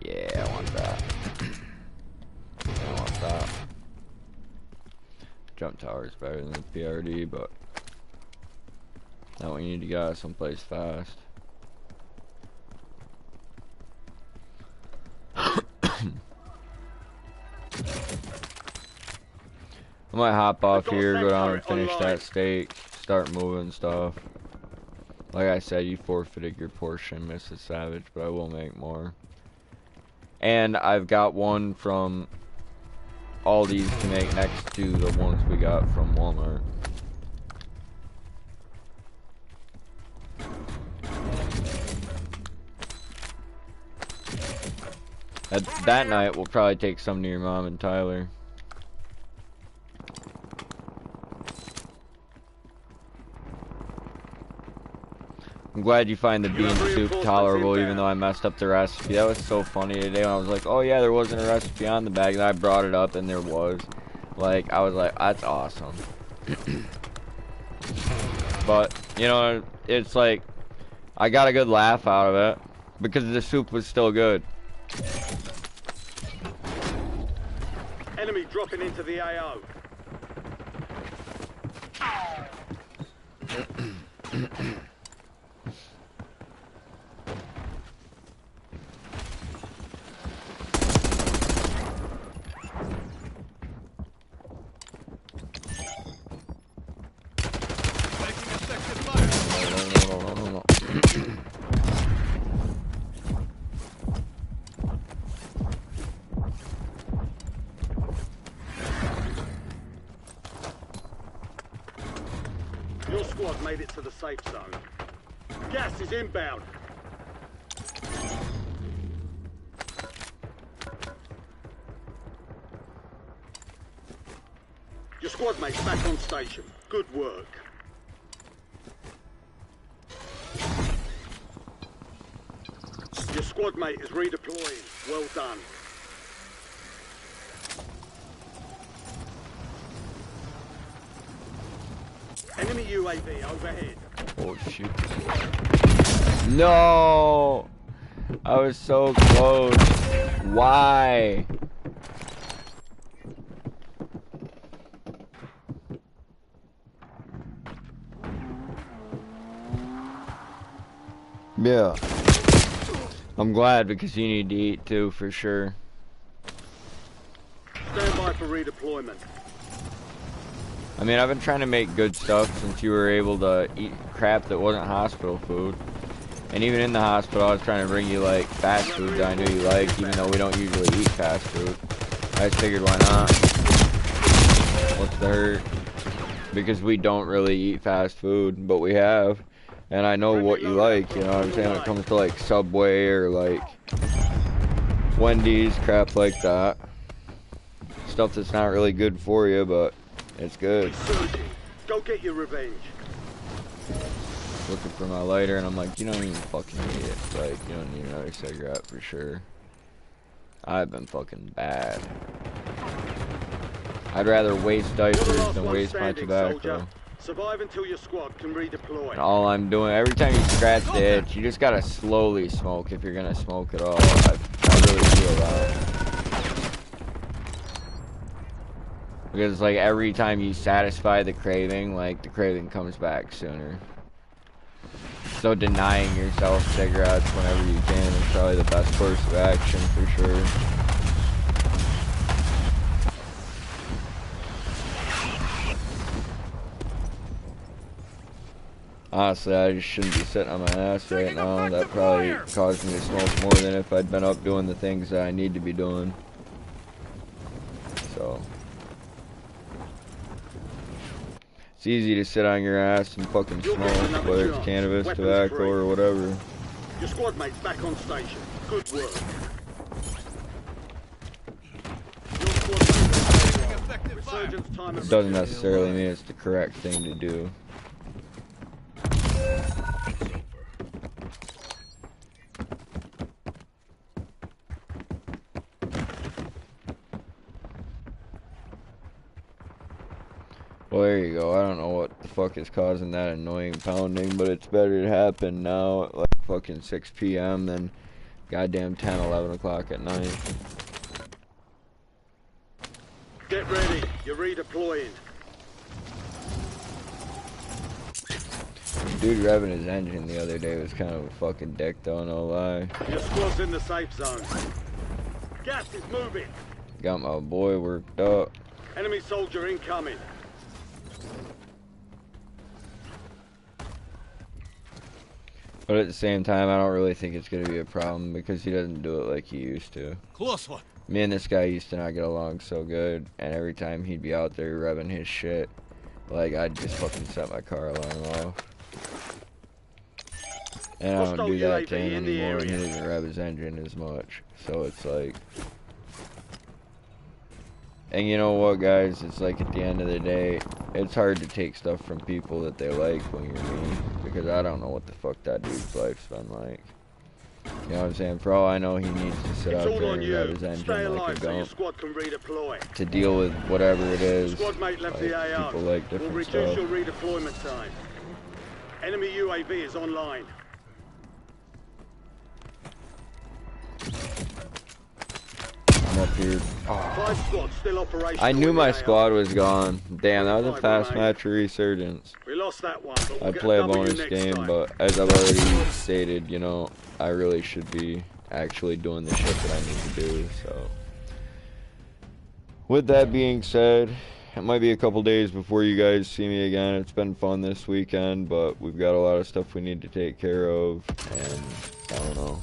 Yeah, I want that. I want that. Jump tower is better than the PRD, but now we need to get out of someplace fast. I might hop off here, go down and finish that steak, start moving stuff. Like I said, you forfeited your portion, Mrs. Savage, but I will make more. And I've got one from Aldi's to make next to the ones we got from Walmart. That night, we'll probably take some to your mom and Tyler. I'm glad you find the bean soup tolerable even though I messed up the recipe. That was so funny today when I was like, oh yeah, there wasn't a recipe on the bag, and I brought it up and there was. Like, I was like, that's awesome. But, you know, it's like, I got a good laugh out of it because the soup was still good. Enemy dropping into the AO. Your squad made it to the safe zone. Gas is inbound. Your squad mate's back on station. Good work. Your squad mate is redeploying. Well done. Enemy UAV overhead. Oh shoot. No! I was so close. Why? Yeah. I'm glad because you need to eat too, for sure. Stand by for redeployment. I mean, I've been trying to make good stuff since you were able to eat crap that wasn't hospital food. And even in the hospital, I was trying to bring you, like, fast food that I knew you liked, even though we don't usually eat fast food. I just figured, why not? What's the hurt? Because we don't really eat fast food, but we have. And I know what you like, you know what I'm saying? When it comes to, like, Subway or, like, Wendy's, crap like that. Stuff that's not really good for you, but it's good. Go get your revenge. Looking for my lighter, and I'm like, you don't even fucking need it. Like, you don't need another cigarette for sure. I've been fucking bad. I'd rather waste diapers than waste my tobacco. Soldier. Survive until your squad can redeploy. And all I'm doing, every time you scratch the itch, you just gotta slowly smoke if you're gonna smoke at all. I really feel that. Because, like, every time you satisfy the craving, like, the craving comes back sooner. So denying yourself cigarettes whenever you can is probably the best course of action for sure. Honestly, I just shouldn't be sitting on my ass right now. That probably caused me to smoke more than if I'd been up doing the things that I need to be doing. So it's easy to sit on your ass and fucking smoke, whether it's cannabis, tobacco, or whatever. Your squad mate's back on station. Good work. Resurgence time at It doesn't necessarily mean it's the correct thing to do. Well, there you go. I don't know what the fuck is causing that annoying pounding, but it's better to happen now at like fucking 6 p.m. than goddamn 10, 11 o'clock at night. Get ready. You're redeploying. Dude revving his engine the other day was kind of a fucking dick, though, no lie. Your squad's in the safe zone. Gas is moving. Got my boy worked up. Enemy soldier incoming. But at the same time, I don't really think it's going to be a problem because he doesn't do it like he used to. Close one. Me and this guy used to not get along so good, and every time he'd be out there revving his shit, like, I'd just fucking set my car alarm off. And I don't do that to him anymore, and he doesn't rev his engine as much. So it's like... And you know what, guys? It's like, at the end of the day, it's hard to take stuff from people that they like when you're me, because I don't know what the fuck that dude's life's been like. You know what I'm saying? For all I know, he needs to sit out there and rev his engine like a gump to deal with whatever it is. Squad mate left like, the AR. people like We'll different reduce stuff. your redeployment time. Enemy UAV is online. I'm up here. Oh. 5 squads still operational. I knew in my the AR. squad was gone. Damn, that was a fast match for Resurgence. We lost that one, but we'll I'd get play a W bonus next game, time. but as I've already stated, you know, I really should be actually doing the shit that I need to do, so. With that being said, it might be a couple days before you guys see me again. It's been fun this weekend, but we've got a lot of stuff we need to take care of, and I don't know.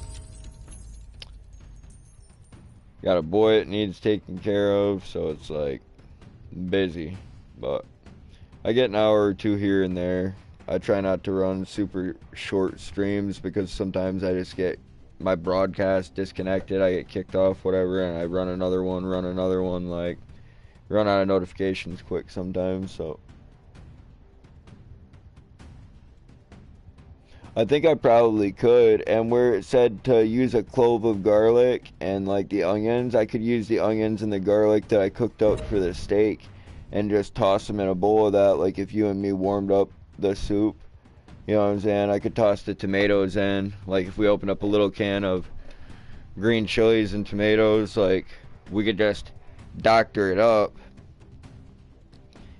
Got a boy that needs taken care of, so it's like busy, but I get an hour or two here and there. I try not to run super short streams because sometimes I just get my broadcast disconnected, I get kicked off, whatever, and I run another one, like, run out of notifications quick sometimes, so. I think I probably could, and where it said to use a clove of garlic and, like, the onions, I could use the onions and the garlic that I cooked up for the steak and just toss them in a bowl of that, like if you and me warmed up the soup. You know what I'm saying? I could toss the tomatoes in. Like, if we opened up a little can of green chilies and tomatoes, like, we could just doctor it up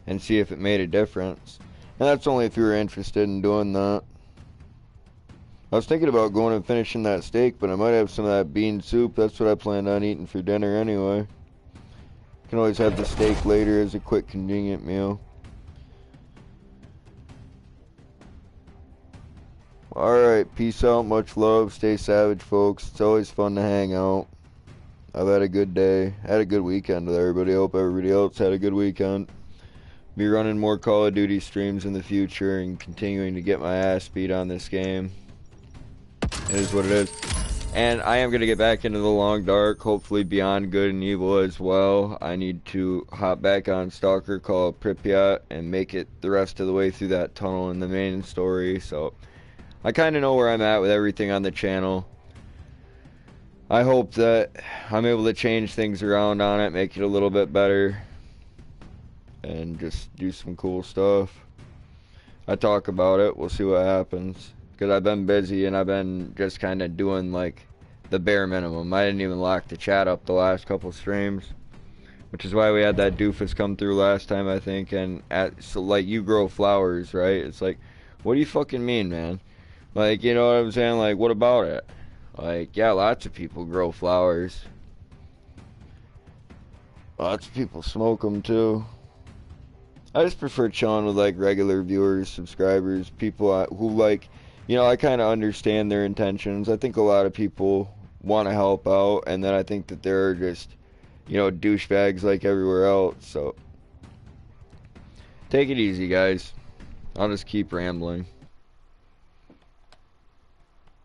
and see if it made a difference. And that's only if you were interested in doing that. I was thinking about going and finishing that steak, but I might have some of that bean soup. That's what I planned on eating for dinner anyway. Can always have the steak later as a quick, convenient meal. Alright, peace out, much love, stay savage, folks. It's always fun to hang out. I've had a good day. Had a good weekend with everybody. Hope everybody else had a good weekend. Be running more Call of Duty streams in the future and continuing to get my ass beat on this game. It is what it is. And I am going to get back into the Long Dark, hopefully Beyond Good and Evil as well. I need to hop back on Stalker called Pripyat and make it the rest of the way through that tunnel in the main story. So I kind of know where I'm at with everything on the channel. I hope that I'm able to change things around on it, make it a little bit better, and just do some cool stuff. I talk about it, we'll see what happens. Because I've been busy and I've been just kind of doing like the bare minimum. I didn't even lock the chat up the last couple streams, which is why we had that doofus come through last time, I think. And so like, you grow flowers, right? It's like, what do you fucking mean, man? Like, you know what I'm saying? Like, what about it? Like, yeah, lots of people grow flowers. Lots of people smoke them too. I just prefer chilling with like regular viewers, subscribers, people who like, you know, I kind of understand their intentions. I think a lot of people want to help out, and then I think that they're just, you know, douchebags like everywhere else. So take it easy, guys. I'll just keep rambling.